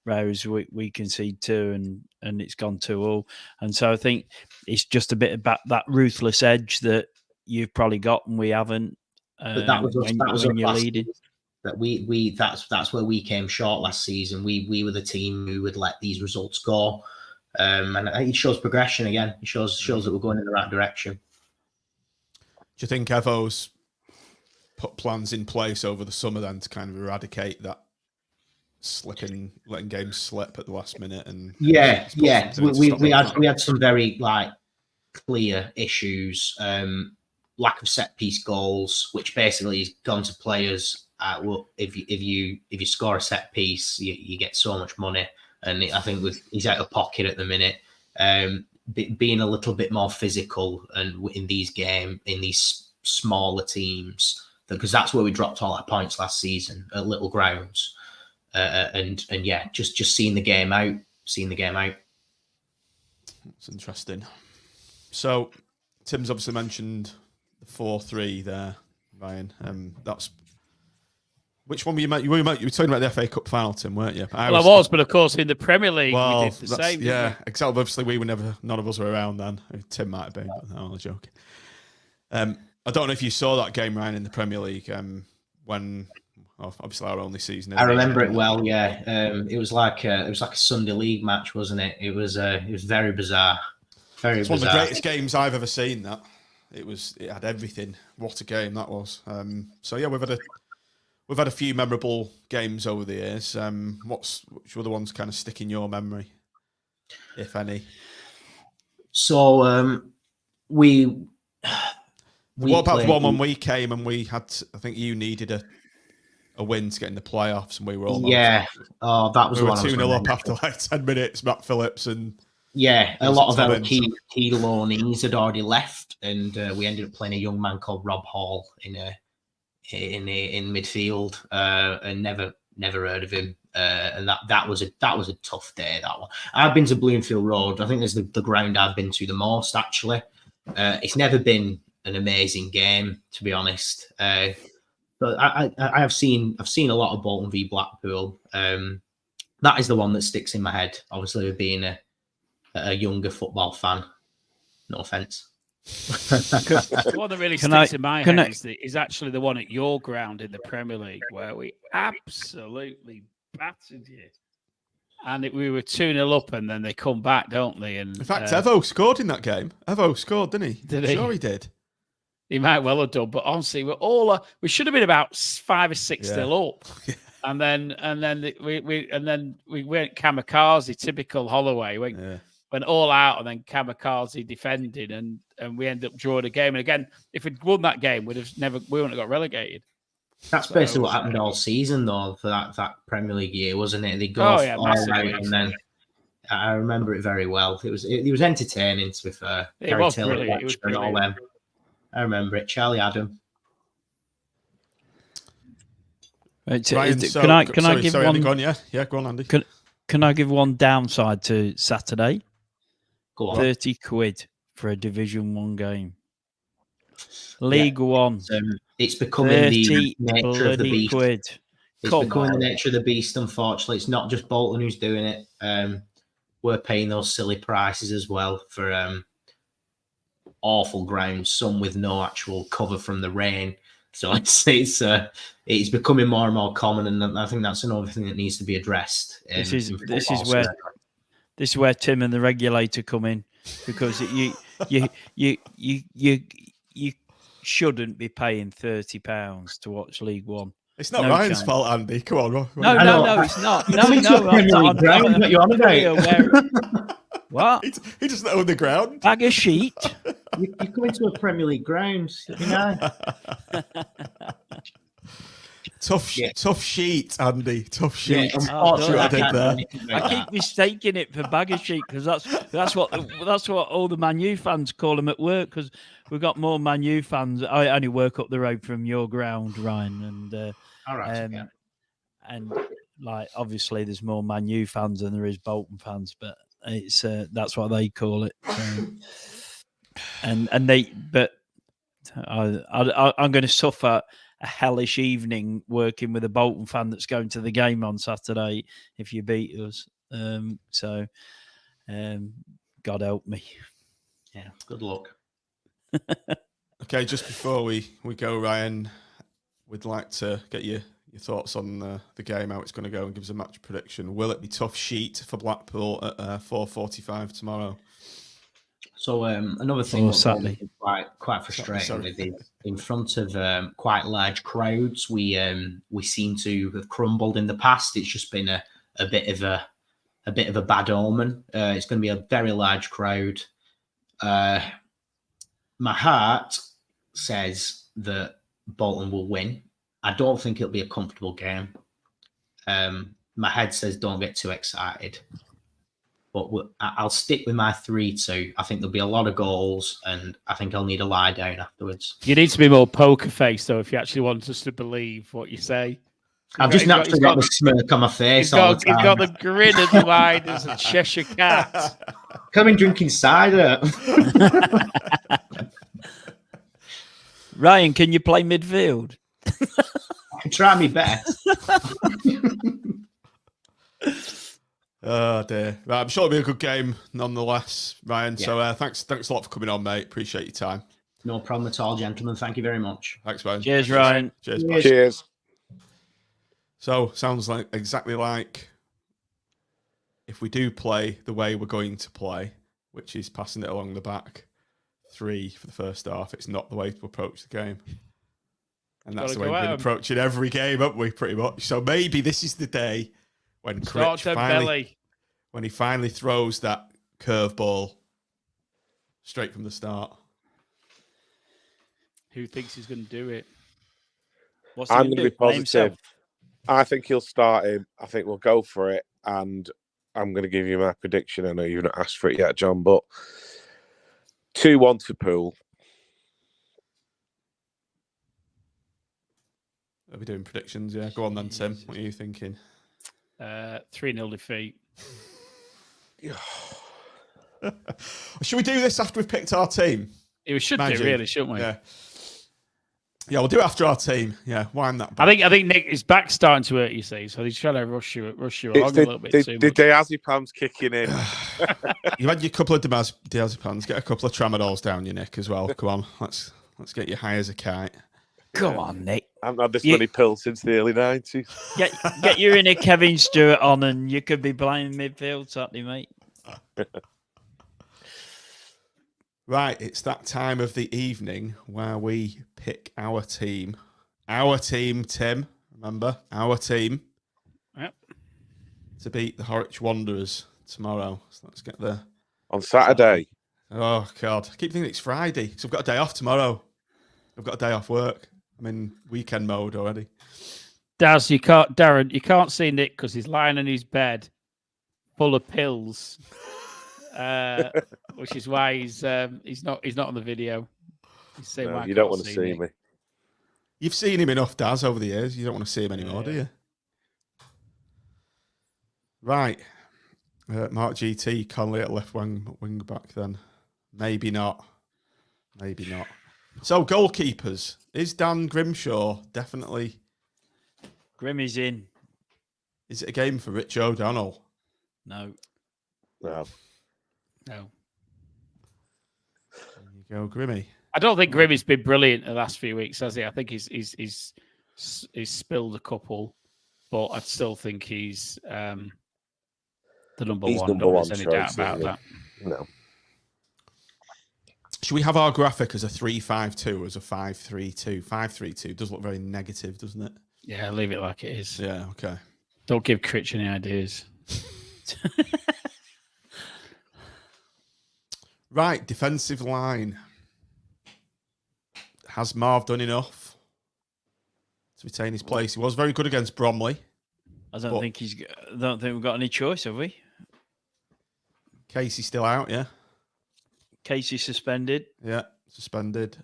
Whereas we concede 2 and it's gone 2-2. And so I think it's just a bit about that ruthless edge that you've probably got and we haven't. But that was when you're leading. That that's where we came short last season. We were the team who would let these results go. And it shows progression again. It shows that we're going in the right direction. Do you think Evo's put plans in place over the summer then to kind of eradicate that letting games slip at the last minute? And yeah, we had some very clear issues. Lack of set piece goals, which basically has gone to players. Well, if you score a set piece, you get so much money. And I think he's out of pocket at the minute. Being a little bit more physical and in these smaller teams, because that's where we dropped all our points last season at little grounds. And yeah, just seeing the game out. It's interesting. So Tim's obviously mentioned the 4-3 there, Ryan. That's. Which one were you talking about the FA Cup final, Tim, weren't you? I was, but of course in the Premier League we did the same. Yeah, exactly. Obviously, none of us were around then. Tim might have been, but no, I'm joking. I don't know if you saw that game, Ryan, in the Premier League when obviously our only season. I remember it well. Yeah, it was like a Sunday league match, wasn't it? It was very bizarre. It's one of the greatest games I've ever seen. That it had everything. What a game that was. So yeah, We've had a few memorable games over the years. Which other ones kind of stick in your memory, if any? So we what about the one when we came and we had? I think you needed a win to get in the playoffs, and we were almost. Yeah. Oh, that was. We were 2-0 up after 10 minutes. Matt Phillips and. Yeah, a lot of our key loanees had already left, and we ended up playing a young man called Rob Hall in midfield, and never heard of him. And that was a tough day. That one. I've been to Bloomfield Road. I think there's the ground I've been to the most actually. It's never been an amazing game, to be honest. But I've seen a lot of Bolton v Blackpool. That is the one that sticks in my head. Obviously, with being a younger football fan. No offense. The one that really sticks in my head is actually the one at your ground in the Premier League where we absolutely battered you. And we were 2-0 up, and then they come back, don't they? And in fact, Evo scored in that game. Evo scored, didn't he? Did he? Sure, he did. He might well have done, but honestly, we should have been about 5 or 6 still up. And then we went kamikaze, typical Holloway. Went all out and then kamikaze defending, and we ended up drawing a game. And again, if we'd won that game, we wouldn't have got relegated. That's basically what happened all season, though, for that Premier League year, wasn't it? They go all out, and then I remember it very well. It was entertaining, to be fair. It was brilliant. It was brilliant. All them. I remember it. Charlie Adam. Ryan, can I give one? Andy, go on, yeah, go on, Andy. Can I give one downside to Saturday? Go on. 30 quid for a Division 1 game. League 1. It's becoming the nature of the beast. Quid. It's becoming the nature of the beast, unfortunately. It's not just Bolton who's doing it. We're paying those silly prices as well for awful grounds, some with no actual cover from the rain. So it's becoming more and more common, and I think that's another thing that needs to be addressed. This is where Tim and the regulator come in, because you shouldn't be paying £30 to watch League 1. It's not No Ryan's chance. fault, Andy. Come on. No, it's not. No, Coming to a Premier League ground, what you on fully about? aware. What? He doesn't own the ground. Bag of sheet. You're coming to a Premier League ground, you know. Tough sheet, Andy. Tough sheet. Unfortunately, I I did can't do there. anything about I that. keep mistaking it for bag of sheet because that's what all the Man U fans call them at work. Because we've got more Man U fans. I only work up the road from your ground, Ryan, and All right, okay. and like obviously there's more Man U fans than there is Bolton fans, but it's that's what they call it. And they, but I'm going to suffer a hellish evening working with a Bolton fan that's going to the game on Saturday if you beat us. So God help me. Yeah, good luck. Okay, just before we go, Ryan, we'd like to get your thoughts on the game, how it's going to go, and give us a match prediction. Will it be tough sheet for Blackpool at 4:45 tomorrow? So another thing that's Saturday. quite frustrating with is in front of quite large crowds, we seem to have crumbled in the past. It's just been a bit of a bad omen. It's going to be a very large crowd. My heart says that Bolton will win. I don't think it'll be a comfortable game. My head says don't get too excited. But I'll stick with my 3-2. I think there'll be a lot of goals, and I think I'll need a lie down afterwards. You need to be more poker face, though, if you actually want us to believe what you say. I've just naturally got the smirk on my face all the time. He's got the grin of the wide as a Cheshire cat. Come in drinking cider. Ryan, can you play midfield? I can try my best. Oh dear. Right, I'm sure it'll be a good game nonetheless, Ryan. Yeah. So thanks a lot for coming on, mate. Appreciate your time. No problem at all, gentlemen. Thank you very much. Thanks, Ryan. Cheers, Ryan. Cheers. Bye. Cheers. So sounds like exactly like if we do play the way we're going to play, which is passing it along the back 3 for the first half, it's not the way to approach the game. And that's the way we've been approaching every game, haven't we, pretty much? So maybe this is the day when Critch finally throws that curveball straight from the start. Who thinks he's going to do it? I'm going to be positive. I think he'll start him. I think we'll go for it. And I'm going to give you my prediction. I know you've not asked for it yet, John, but 2-1 to Poole. Are we doing predictions? Yeah, go on then, Tim. What are you thinking? 3-0 defeat. Should we do this after we've picked our team? We should do, really, shouldn't we? Yeah. Yeah, we'll do it after our team. Yeah, wind that back. I think Nick, his back's starting to hurt, you see, so he's trying to rush you along a little bit too much. The diazepam's kicking in. You've had your couple of diazepams. Get a couple of tramadols down your neck as well. Come on, let's get you high as a kite. Come on, Nick. I haven't had this many pills since the early 90s. Get your inner Kevin Stewart on and you could be playing midfield Saturday, mate. Right, it's that time of the evening where we pick our team. Our team, Tim. Remember? Our team. Yep. To beat the Horwich Wanderers tomorrow. So let's get there. On Saturday. Oh, God. I keep thinking it's Friday because I've got a day off tomorrow. I've got a day off work. I'm in weekend mode already. Darren, you can't see Nick because he's lying in his bed full of pills, which is why he's not on the video. He's saying, you don't want to see me. You've seen him enough, Daz, over the years. You don't want to see him anymore, do you? Right. Mark GT, Conley at left wing back then. Maybe not. So, goalkeepers. Is Dan Grimshaw definitely... Grimmy's in. Is it a game for Rich O'Donnell? No. There you go, Grimmy. I don't think Grimmy's been brilliant the last few weeks, has he? I think he's spilled a couple, but I still think he's the number one. Number one. There's any doubt about that. No. Should we have our graphic as a 3-5-2 or as a 5-3-2? 5-3-2 does look very negative, doesn't it? Yeah, leave it like it is. Yeah, okay. Don't give Critch any ideas. Right, defensive line. Has Marv done enough to retain his place? He was very good against Bromley. I don't think we've got any choice, have we? Casey's still out, yeah? Casey suspended. Yeah, suspended.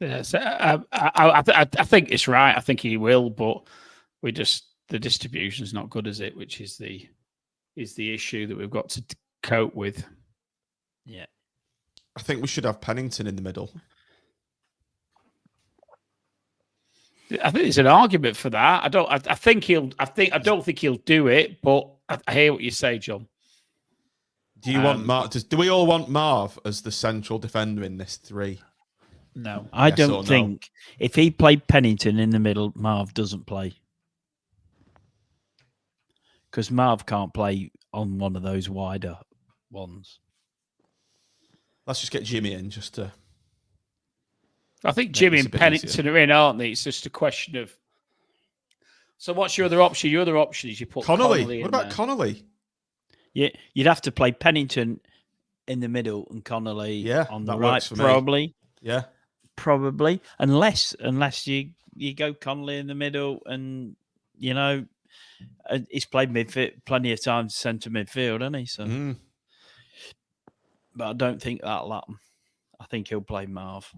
Yeah, so I think it's right. I think he will, but the distribution's not good, is it? Which is the issue that we've got to cope with. Yeah, I think we should have Pennington in the middle. I think there's an argument for that. I don't think he'll do it, but I hear what you say, John. Do you want Marv? Do we all want Marv as the central defender in this three? No, I Yes or no? don't think if he played Pennington in the middle, Marv doesn't play because Marv can't play on one of those wider ones. Let's just get Jimmy in just to. I think Make Jimmy this a and bit Pennington easier. are in, aren't they? It's just a question of. So, what's your other option? Your other option is you put Connolly. Connolly in What about there. Connolly? Yeah, you'd have to play Pennington in the middle and Connolly on the that right, works for me. probably, unless you go Connolly in the middle, and he's played midfield plenty of times, centre midfield, hasn't he? So, but I don't think that'll happen. I think he'll play Marv.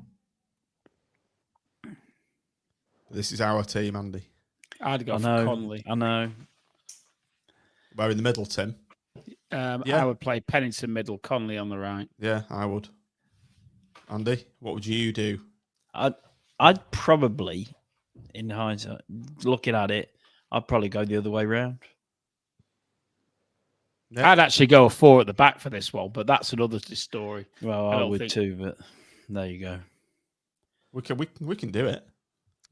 This is our team, Andy. I'd go for Connolly. I know. We're in the middle, Tim. I would play Pennington middle, Connolly on the right. Yeah, I would. Andy, what would you do? I'd probably, in hindsight, looking at it, I'd probably go the other way round. Yeah. I'd actually go a 4 at the back for this one, but that's another story. Well, I would too, but there you go. We can do it.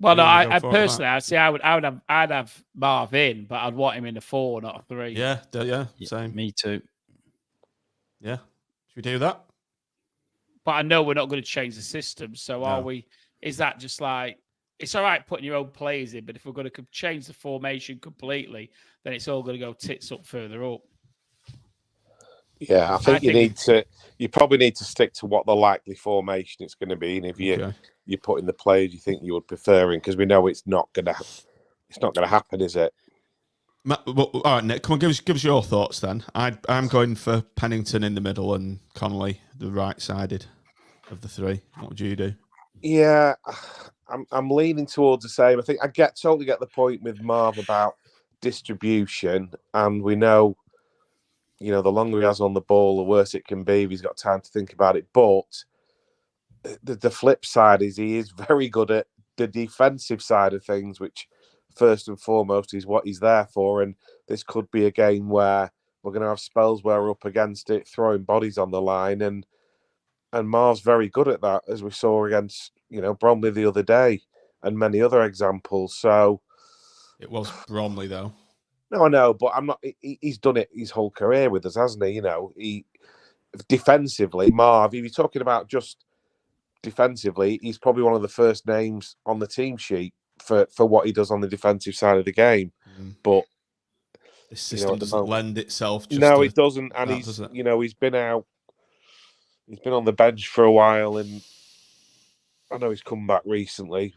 Well, no, Yeah, I go for it, personally, I'd say I'd have Marv in, but I'd want him in a 4, not a 3. Yeah, same. Me too. Yeah, should we do that? But I know we're not going to change the system. So are No. we? Is that just like it's all right putting your own players in, but if we're going to change the formation completely, then it's all going to go tits up further up. Yeah, I think you probably need to stick to what the likely formation it's going to be, and if you put in the players you think you would prefer in, because we know it's not going to happen, is it? All right, Nick, come on, give us your thoughts then. I'm going for Pennington in the middle and Connolly the right-sided of the three. What would you do? Yeah, I'm leaning towards the same. I think I totally get the point with Marv about distribution, and we know, the longer he has on the ball, the worse it can be if he's got time to think about it. But the flip side is he is very good at the defensive side of things, which first and foremost is what he's there for. And this could be a game where we're going to have spells where we're up against it, throwing bodies on the line, and Marv's very good at that, as we saw against Bromley the other day, and many other examples. So it was Bromley though. No, I know, but I'm not. He's done it his whole career with us, hasn't he? He defensively, Marv. If you're talking about just defensively, he's probably one of the first names on the team sheet for what he does on the defensive side of the game. But the system doesn't lend itself. It doesn't, and he's been out. He's been on the bench for a while, and I know he's come back recently.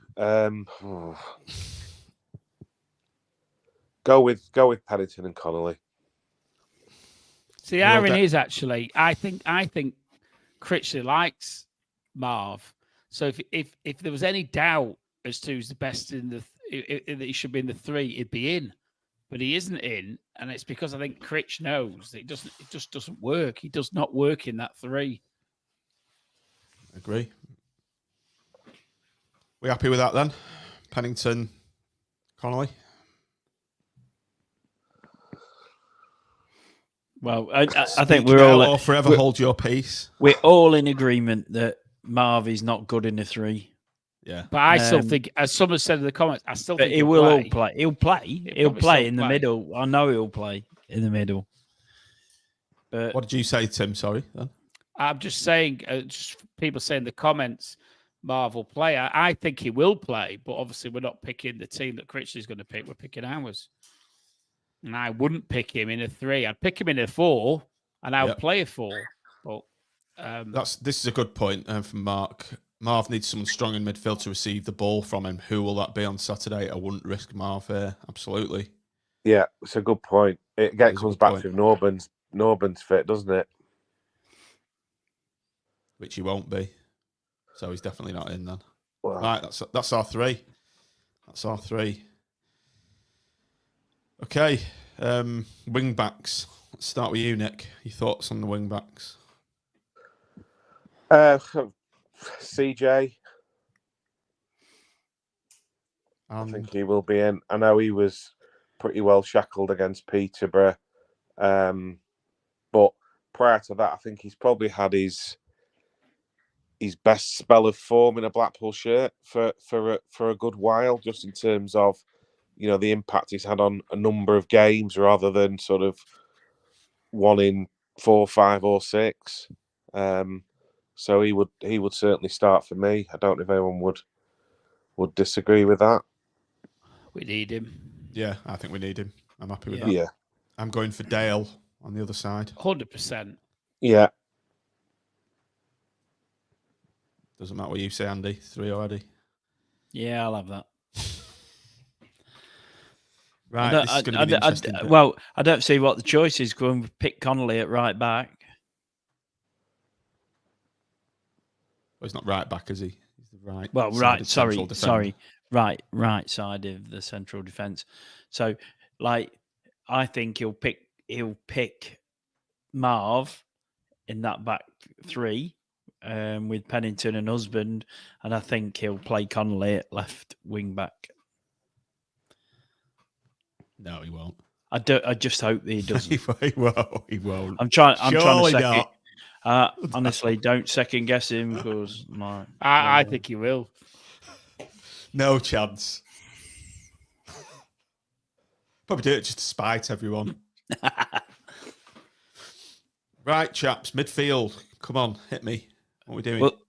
Go with Pennington and Connolly. See, the irony is actually, I think Critchley likes Marv. So if there was any doubt as to who's the best that he should be in the 3, it'd be in, but he isn't in, and it's because I think Critch knows that it just doesn't work. He does not work in that 3. Agree. We happy with that then? Pennington, Connolly. Well, I think we're all or forever hold your peace. We're all in agreement that Marv is not good in a 3. Yeah, but I still think, as someone said in the comments, I still think he will all play. He'll play. He'll play in the middle. I know he'll play in the middle. But what did you say, Tim? Sorry, then. I'm just saying, just people saying in the comments, Marv will play. I think he will play, but obviously we're not picking the team that Critchley's going to pick. We're picking ours. And I wouldn't pick him in a 3. I'd pick him in a 4, and I would play a 4. But this is a good point from Mark. Marv needs someone strong in midfield to receive the ball from him. Who will that be on Saturday? I wouldn't risk Marv here. Absolutely. Yeah, it's a good point. It again comes back point. to Norburn's fit, doesn't it? Which he won't be. So he's definitely not in then. Well, right, that's our 3. That's our 3. Okay, wing backs. Let's start with you, Nick. Your thoughts on the wing backs? CJ. I think he will be in. I know he was pretty well shackled against Peterborough. But prior to that, I think he's probably had his best spell of form in a Blackpool shirt for a good while, just in terms of, the impact he's had on a number of games rather than sort of 1 in 4, 5 or 6. So he would certainly start for me. I don't know if anyone would disagree with that. We need him. Yeah, I think we need him. I'm happy with that. Yeah. I'm going for Dale on the other side. 100%. Yeah. Doesn't matter what you say, Andy. 3 already. Yeah, I'll have that. Right, this is going to be interesting. Well, I don't see what the choice is. Going to pick Connolly at right back. Well, he's not right back, is he? He's the right. Well, right. Sorry. Right side of the central defence. So, I think he'll pick Marv in that back 3 with Pennington and Husband, and I think he'll play Connolly at left wing back. No, he won't. I just hope he doesn't. He won't. I'm trying to second. Not. Honestly, don't second guess him because I think he will. No chance. Probably do it just to spite everyone. Right, chaps, midfield. Come on, hit me. What are we doing? Well,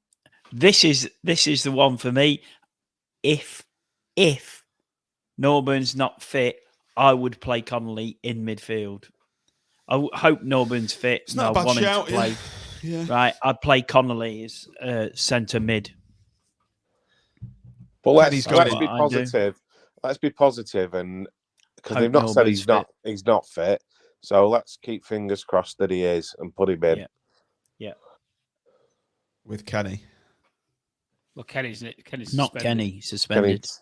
this is the one for me. If Norburn's not fit, I would play Connolly in midfield. I hope Norburn's fit. It's not a bad shout, to play. Yeah. Right, I'd play Connolly as centre mid. But let's be positive. Let's be positive, and because they've not said he's not fit, so let's keep fingers crossed that he is and put him in. Yeah. With Kenny. Well, Kenny's not Kenny suspended. Kenny's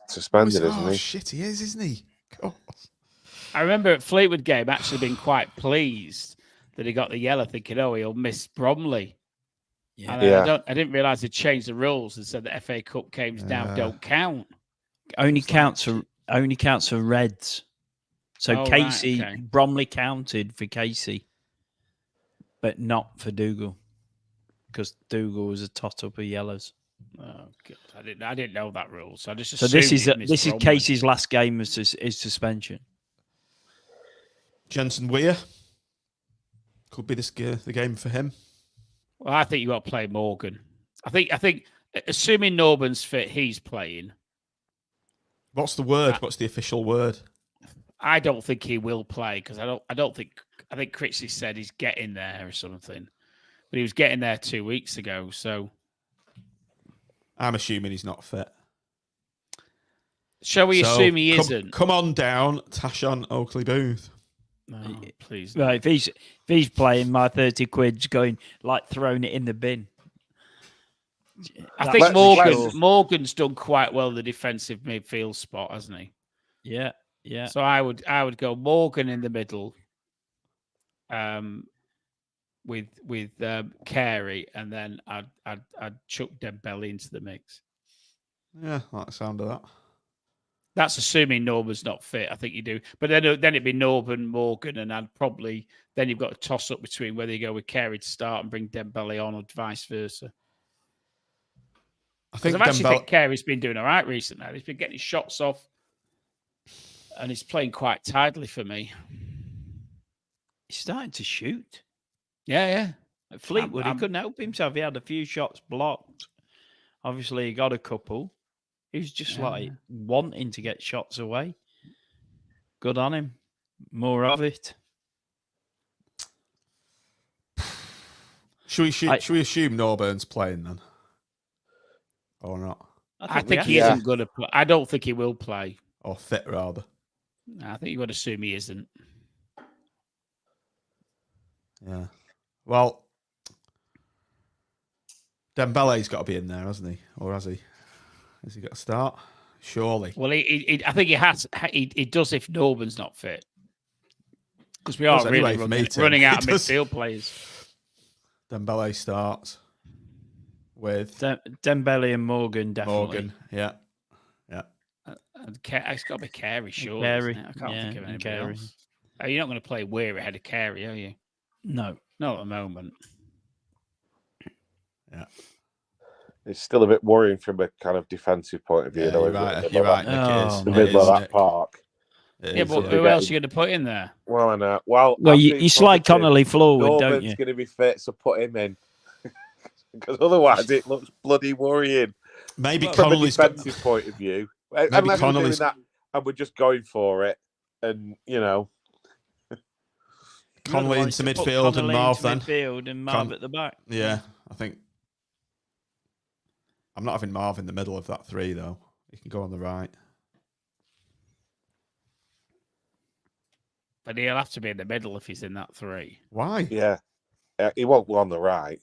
suspended, isn't he? Shit, he is, isn't he? God. I remember at Fleetwood game actually being quite pleased that he got the yellow, thinking, he'll miss Bromley. Yeah. And I didn't realise they changed the rules and said that FA Cup games now don't count. Only counts for Reds. So Casey, right, Bromley counted for Casey, but not for Dougal, because Dougal was a tot up of yellows. Oh, God. I didn't know that rule, so I just so this is Casey's last game as suspension. Jensen Weir could be the game for him. Well, I think you got to play Morgan. I think assuming Norburn's fit, he's playing. What's the word? What's the official word? I don't think he will play because I think Critchley said he's getting there or something, but he was getting there 2 weeks ago. So I'm assuming he's not fit. Shall we assume he isn't? Come on down, Tashon Oakley Booth. No, please. Right, if he's playing, my 30 quid's going throwing it in the bin. I think Morgan's done quite well in the defensive midfield spot, hasn't he? Yeah. So I would go Morgan in the middle, with Carey, and then I'd chuck Dembele into the mix. Yeah, I like the sound of that. That's assuming Norman's not fit. I think you do, but then it'd be Norman, Morgan, and then you've got a toss up between whether you go with Carey to start and bring Dembele on, or vice versa. I think Carey's been doing all right recently. He's been getting his shots off, and he's playing quite tidily for me. He's starting to shoot. Yeah. At Fleetwood, he couldn't help himself. He had a few shots blocked. Obviously, he got a couple. He was just like wanting to get shots away. Good on him. More of it. Should we assume Norburn's playing then? Or not? I think he isn't going to play. I don't think he will play. Or fit, rather. I think you've got to assume he isn't. Yeah. Well, Dembele's got to be in there, hasn't he? Or has he? Has he got to start? Surely. Well, I think he has. He does if Norburn's not fit. Because we are really running out of midfield players. Dembele starts with Dembele and Morgan, definitely. Morgan, yeah. It's got to be Carey, sure. Carey. I can't think of anybody else. You're not going to play Weir ahead of Carey, are you? No. Not at the moment. Yeah. It's still a bit worrying from a kind of defensive point of view. Yeah, though, you're right, Nick, it is. The middle of that park. Yeah, but who else are you going to put in there? Well, I know. Well, you slide Connolly forward, don't you? Going to be fit, so put him in. Because otherwise, it looks bloody worrying. Maybe from Connolly's a defensive point of view. Unless we're doing that and we're just going for it, and Connolly into midfield and Marv then. Midfield and Marv at the back. Yeah, I think. I'm not having Marv in the middle of that three though. He can go on the right. But he'll have to be in the middle if he's in that three. Why? Yeah. He won't go on the right.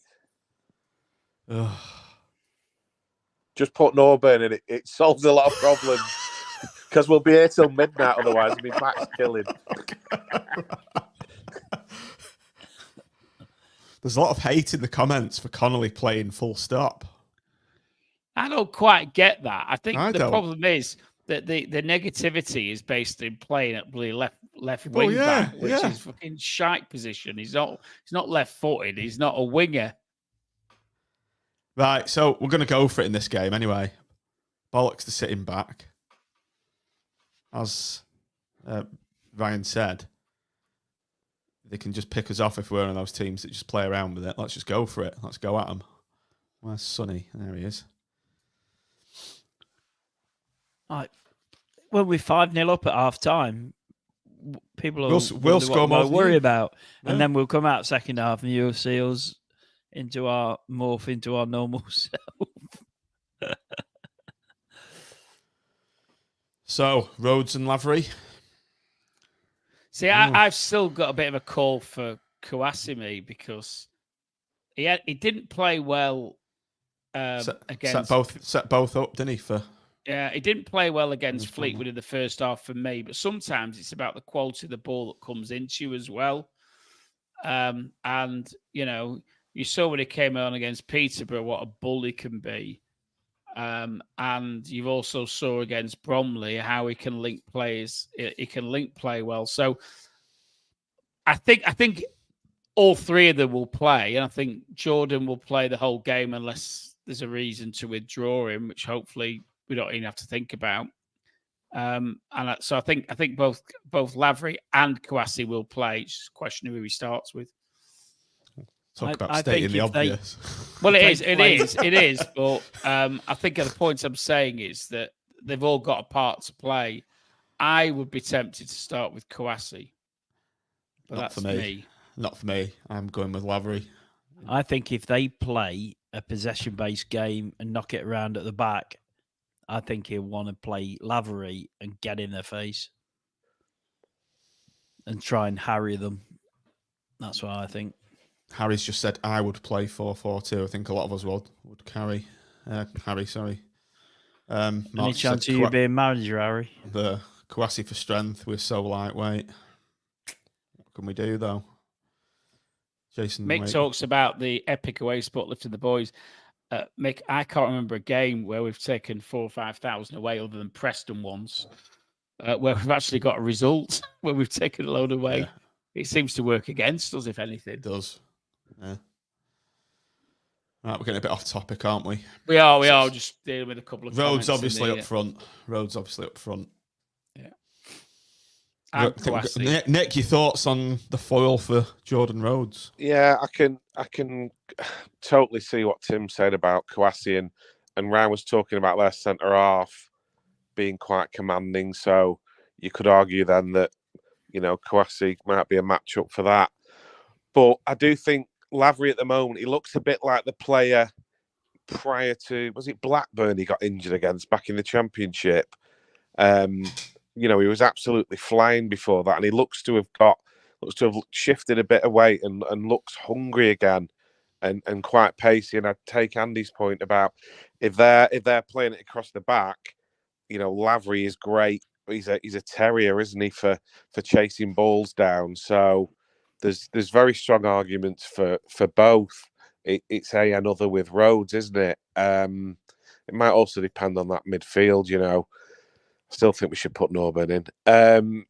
Just put Norburn in it. It solves a lot of problems. Because we'll be here till midnight otherwise. It'll be max killing. There's a lot of hate in the comments for Connolly playing full stop. I don't quite get that. I think the problem is that the negativity is based in playing at left wing back, which is fucking shite position. He's not left-footed. He's not a winger. Right, so we're going to go for it in this game anyway. Bollocks to sitting back. As Ryan said, they can just pick us off if we're one of those teams that just play around with it. Let's just go for it. Let's go at them. Where's Sonny? There he is. Right. Well, we're 5-0 up at half time. People will score more. Worry about, and then we'll come out second half, and you'll see us morph into our normal self. So Rhodes and Lavery. See, I've still got a bit of a call for Kouassimi because he didn't play well against set both up, didn't he? Yeah, he didn't play well against Fleetwood in the first half for me, but sometimes it's about the quality of the ball that comes into you as well. And, you saw when he came on against Peterborough what a bull he can be. And you've also saw against Bromley how he can link plays. He can link play well. So I think all three of them will play, and I think Jordan will play the whole game unless there's a reason to withdraw him, which hopefully we don't even have to think about. So I think both Lavery and Kouassi will play. It's just a question of who he starts with. Talk about stating the obvious. Well, it is. But I think the point I'm saying is that they've all got a part to play. I would be tempted to start with Kouassi. But that's me. Not for me. I'm going with Lavery. I think if they play a possession-based game and knock it around at the back, I think he'll want to play Lavery and get in their face and try and harry them. That's what I think. Harry's just said I would play 4-4-2. I think a lot of us would carry. Harry, sorry. Any chance of you being manager, Harry? The Kouassi for strength. We're so lightweight. What can we do, though? Jason Mick talks about the epic away spot lifting the boys. Mick, I can't remember a game where we've taken 4,000 or 5,000 away other than Preston once, where we've actually got a result where we've taken a load away. Yeah. It seems to work against us, if anything. It does. Yeah. Right, we're getting a bit off topic, aren't we? We are just dealing with a couple of Rhodes obviously up front. Yeah. Nick, your thoughts on the foil for Jordan Rhodes? Yeah, I can totally see what Tim said about Kouassi, and Ryan was talking about their centre half being quite commanding. So you could argue then that, Kouassi might be a matchup for that. But I do think Lavery at the moment, he looks a bit like the player prior to, was it Blackburn he got injured against back in the Championship? He was absolutely flying before that, and he looks to have shifted a bit of weight and looks hungry again and quite pacey. And I'd take Andy's point about if they're playing it across the back, Lavery is great. He's a terrier, isn't he, for chasing balls down? So there's very strong arguments for both. It's another with Rhodes, isn't it? It might also depend on that midfield. I still think we should put Norburn in.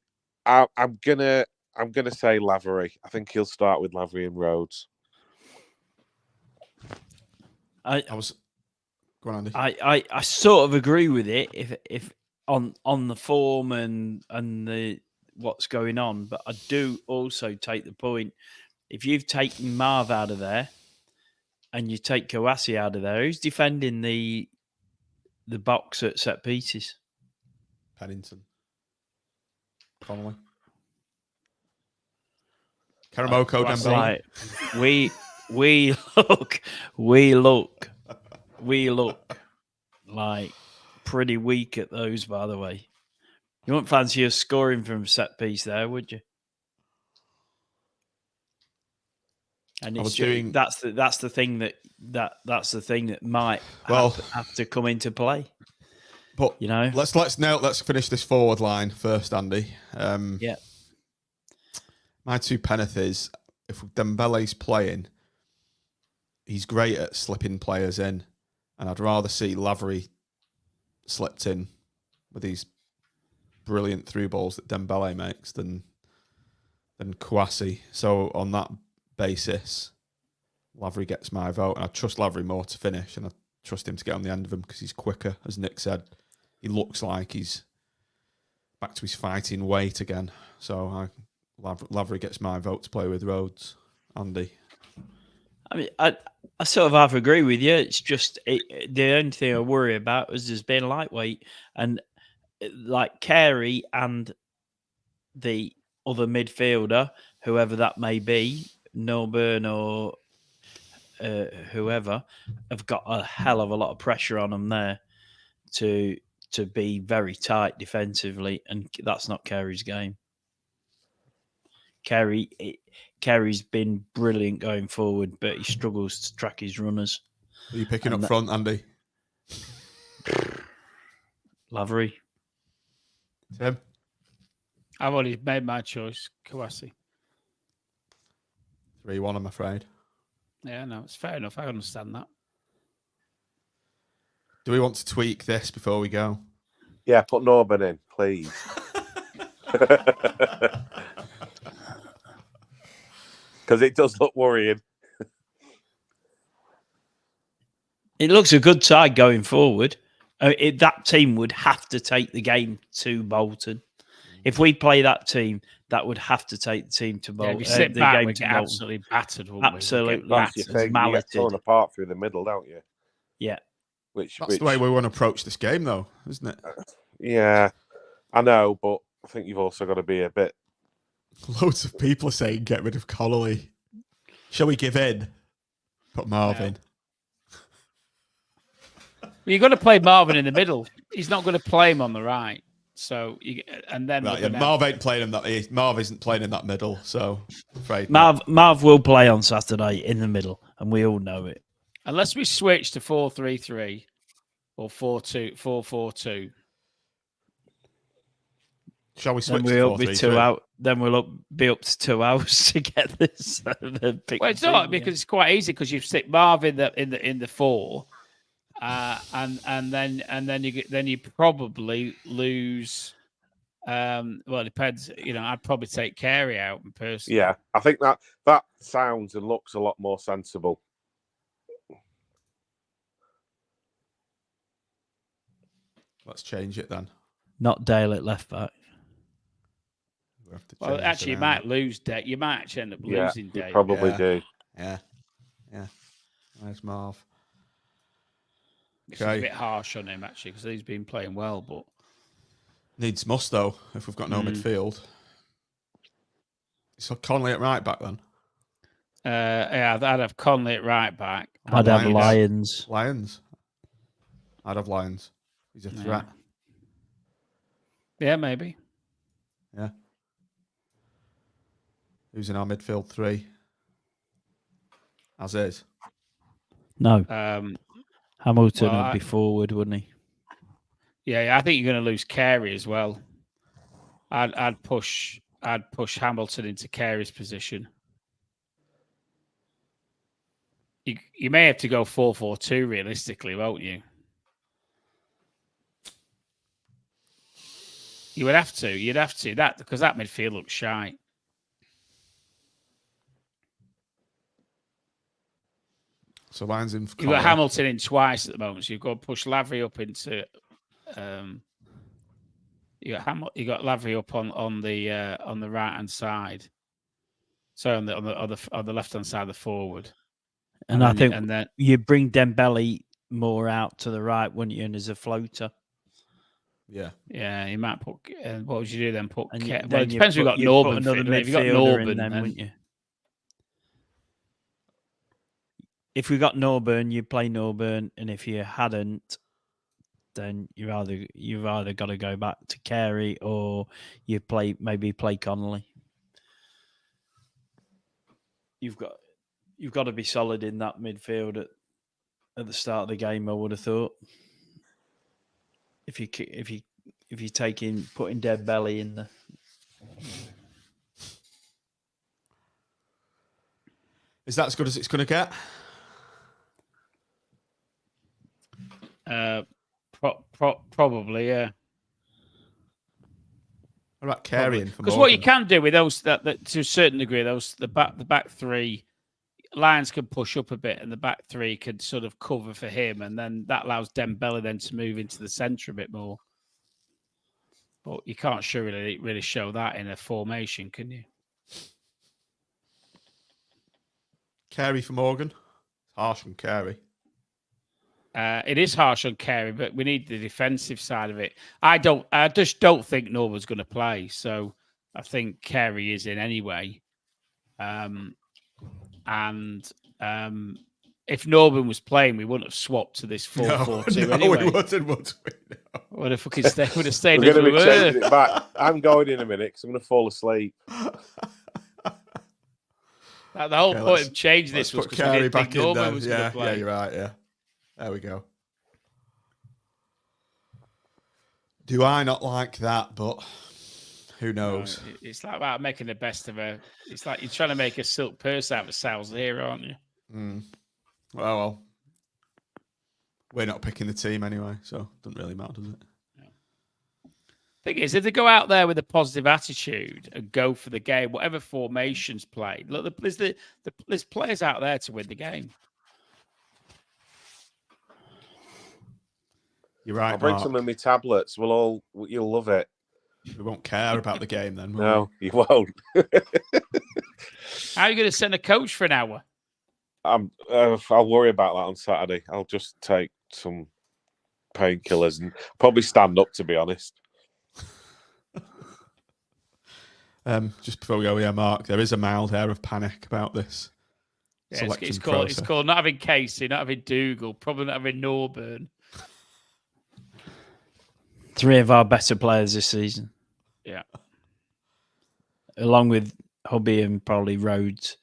I'm gonna say Lavery. I think he'll start with Lavery and Rhodes. Go on, Andy. I sort of agree with it if on the form and the what's going on, but I do also take the point, if you've taken Marv out of there and you take Kouassi out of there, who's defending the box at set pieces? Pennington. Connolly. Karamoko, Dembele. Like, we look like pretty weak at those, by the way. You wouldn't fancy us scoring from set piece there, would you? And it's that's the thing that might have to come into play. But let's finish this forward line first, Andy. Yeah. My two penneth is, if Dembele's playing, he's great at slipping players in, and I'd rather see Lavery slipped in with these brilliant through balls that Dembele makes than Kouassi. So on that basis, Lavery gets my vote, and I trust Lavery more to finish, and I trust him to get on the end of him because he's quicker. As Nick said, he looks like he's back to his fighting weight again. So Lavery gets my vote to play with Rhodes. Andy? I mean, I sort of half agree with you. It's just the only thing I worry about is there's being lightweight, and like Carey and the other midfielder, whoever that may be, Norburn or whoever, have got a hell of a lot of pressure on them there to be very tight defensively, and that's not Carey's game. Carey's been brilliant going forward, but he struggles to track his runners. Are you picking up front, Andy? Lavery. Tim? I've already made my choice. Kouassi. 3-1, I'm afraid. Yeah, no, it's fair enough. I understand that. Do we want to tweak this before we go? Yeah, put Norburn in, please. Because it does look worrying. It looks a good side going forward. That team would have to take the game to Bolton. If we play that team, that would have to take the team to Bolton. Yeah, if you sit back, we get absolutely battered, wouldn't we? Absolutely battered. You get torn apart through the middle, don't you? Yeah. That's the way we want to approach this game, though, isn't it? Yeah, I know, but I think you've also got to be a bit... Loads of people are saying get rid of Connolly. Shall we give in? Put Marvin. Well, you've got to play Marvin in the middle. He's not going to play him on the right. So, Marv ain't playing in that. Marv isn't playing in that middle. So, I'm afraid Marv will play on Saturday in the middle, and we all know it. Unless we switch to 4-3-3 or 4-4-2. Shall we switch to 4-3-3? Then we'll be up to 2 hours to get this. Well, it's not because it's quite easy because you stick Marv in the 4, and then you probably lose. Well, it depends. I'd probably take Carey out personally. Yeah, I think that sounds and looks a lot more sensible. Let's change it then. Not Dale at left back. Well, actually, you might lose Dale. You might actually end up losing Dale. You probably do. Yeah. Where's Marv? Which is a bit harsh on him, actually, because he's been playing well, but... Needs must, though, if we've got no midfield. So Conley at right back, then? Yeah, I'd have Conley at right back. I'd have Lions. Lions? I'd have Lions. He's a threat. Yeah, maybe. Yeah. Who's in our midfield three? As is. No. Hamilton would be forward, wouldn't he? Yeah, I think you're going to lose Carey as well. I'd push Hamilton into Carey's position. You may have to go 4-4-2 realistically, won't you? You would have to. You'd have to because that midfield looks shy. So Lions in. You've got Hamilton in twice at the moment, so you've got to push Lavery up into. You got Lavery up on the right hand side. So on the left hand side of the forward. And I think then you bring Dembele more out to the right, wouldn't you? And as a floater. Yeah. Yeah, you might put. What would you do then? Well, it then depends. We've got Norburn. If you've got Norburn, then wouldn't you? If we got Norburn, you play Norburn, and if you hadn't, then you've either got to go back to Carey or you play Connolly. You've got to be solid in that midfield at the start of the game. I would have thought. If you're putting Dembele in there. Is that as good as it's going to get? Probably, yeah. What about carrying? Because what you can do with those, that to a certain degree, the back three, Lions can push up a bit, and the back three can sort of cover for him, and then that allows Dembele then to move into the centre a bit more. But you can't really show that in a formation, can you? Carey for Morgan. Harsh on Carey. It is harsh on Carey, but we need the defensive side of it. I just don't think Norburn's going to play, so I think Carey is in anyway. If Norburn was playing, we wouldn't have swapped to this 4-4-2 anyway. No, we wouldn't, would we? No. Would have fucking stayed We're as going we to be changing it back. I'm going in a minute because I'm going to fall asleep. The whole point of changing this was because we didn't think Norburn was going to play. Yeah, you're right, yeah. There we go. Do I not like that? But who knows? It's like about making the best of a... It's like you're trying to make a silk purse out of a sow's ear, aren't you? Mm. Well, we're not picking the team anyway, so it doesn't really matter, does it? Thing is, if they go out there with a positive attitude and go for the game, whatever formation's played, look, there's players out there to win the game. You're right. I'll bring Mark. some of my tablets. You'll love it. We won't care about the game then. No, you won't. How are you going to send a coach for an hour? I'll worry about that on Saturday. I'll just take some painkillers and probably stand up, to be honest. Just before we go, Mark, there is a mild air of panic about this. Yeah, it's called not having Casey, not having Dougal, probably not having Norburn. 3 of our better players this season. Yeah. Along with Hobby and probably Rhodes.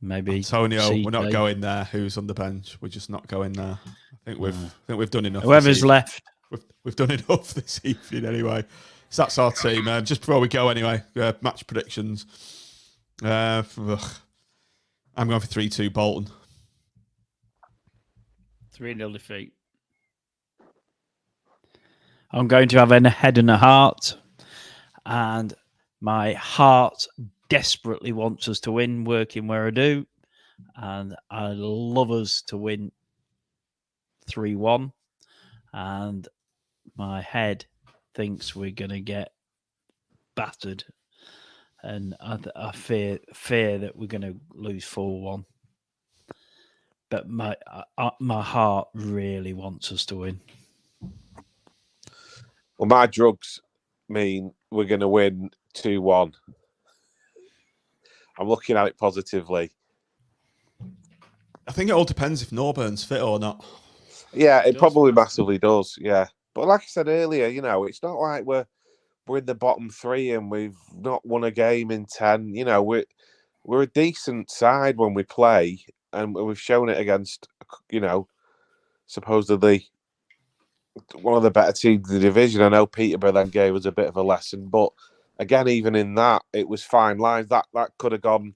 Maybe Antonio, we're not going there. Who's on the bench? We're just not going there. I think we've done enough. Whoever's left. We've done enough this evening anyway. So that's our team. Just before we go anyway, match predictions. I'm going for 3-2 Bolton. 3-0 defeat. I'm going to have a head and a heart. And my heart desperately wants us to win, working where I do. And I love us to win 3-1. And my head thinks we're going to get battered. And I fear that we're going to lose 4-1. but my heart really wants us to win. Well, my drugs mean we're going to win 2-1. I'm looking at it positively. I think it all depends if Norburn's fit or not. Yeah, it probably massively does. Yeah, but like I said earlier, you know, it's not like we're in the bottom 3 and we've not won a game in 10. You know, we're a decent side when we play, and we've shown it against, you know, supposedly one of the better teams in the division. I know Peterborough then gave us a bit of a lesson, but again, even in that, it was fine lines. That could have gone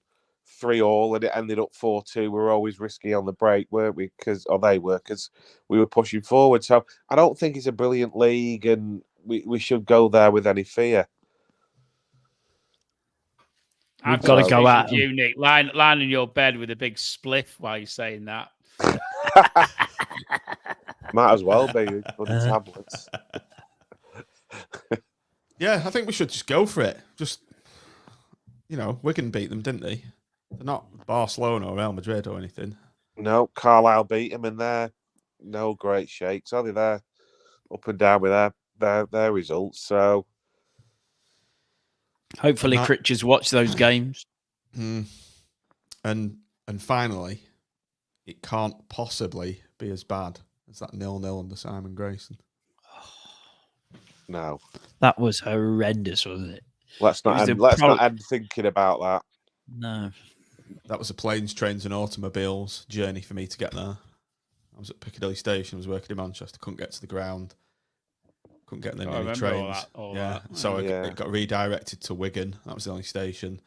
3-3, and it ended up 4-2. We were always risky on the break, weren't we? Because we were pushing forward. So I don't think it's a brilliant league, and we should go there with any fear. I've got to go out. You, Nick, lying in your bed with a big spliff while you're saying that. Might as well be bloody tablets. Yeah, I think we should just go for it. Just, you know, Wigan beat them, didn't they? They're not Barcelona or Real Madrid or anything. No, Carlisle beat them in there. No great shakes, are they? They're up and down with their results. So hopefully, Critches watch those games. And finally, it can't possibly be as bad as that 0-0 under Simon Grayson. No, that was horrendous, wasn't it? Let's not end thinking about that. No, that was a planes, trains, and automobiles journey for me to get there. I was at Piccadilly Station. I was working in Manchester. Couldn't get to the ground. Couldn't get any trains. So it got redirected to Wigan. That was the only station.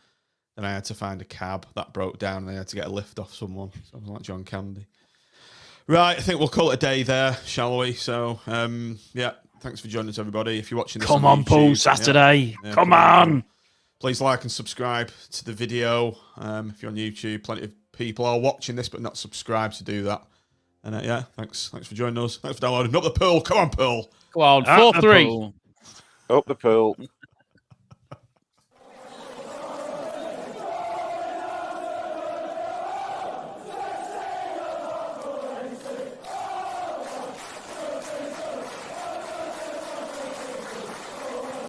Then I had to find a cab that broke down, and I had to get a lift off someone. So I was like John Candy. Right, I think we'll call it a day there, shall we? So, thanks for joining us, everybody. If you're watching this, come on, YouTube, Paul, Saturday. Come on. Please like and subscribe to the video. If you're on YouTube, plenty of people are watching this but not subscribed to do that. And thanks for joining us. Thanks for downloading. Up the pool. Come on, pool. Go on, 4-3. Up the pool.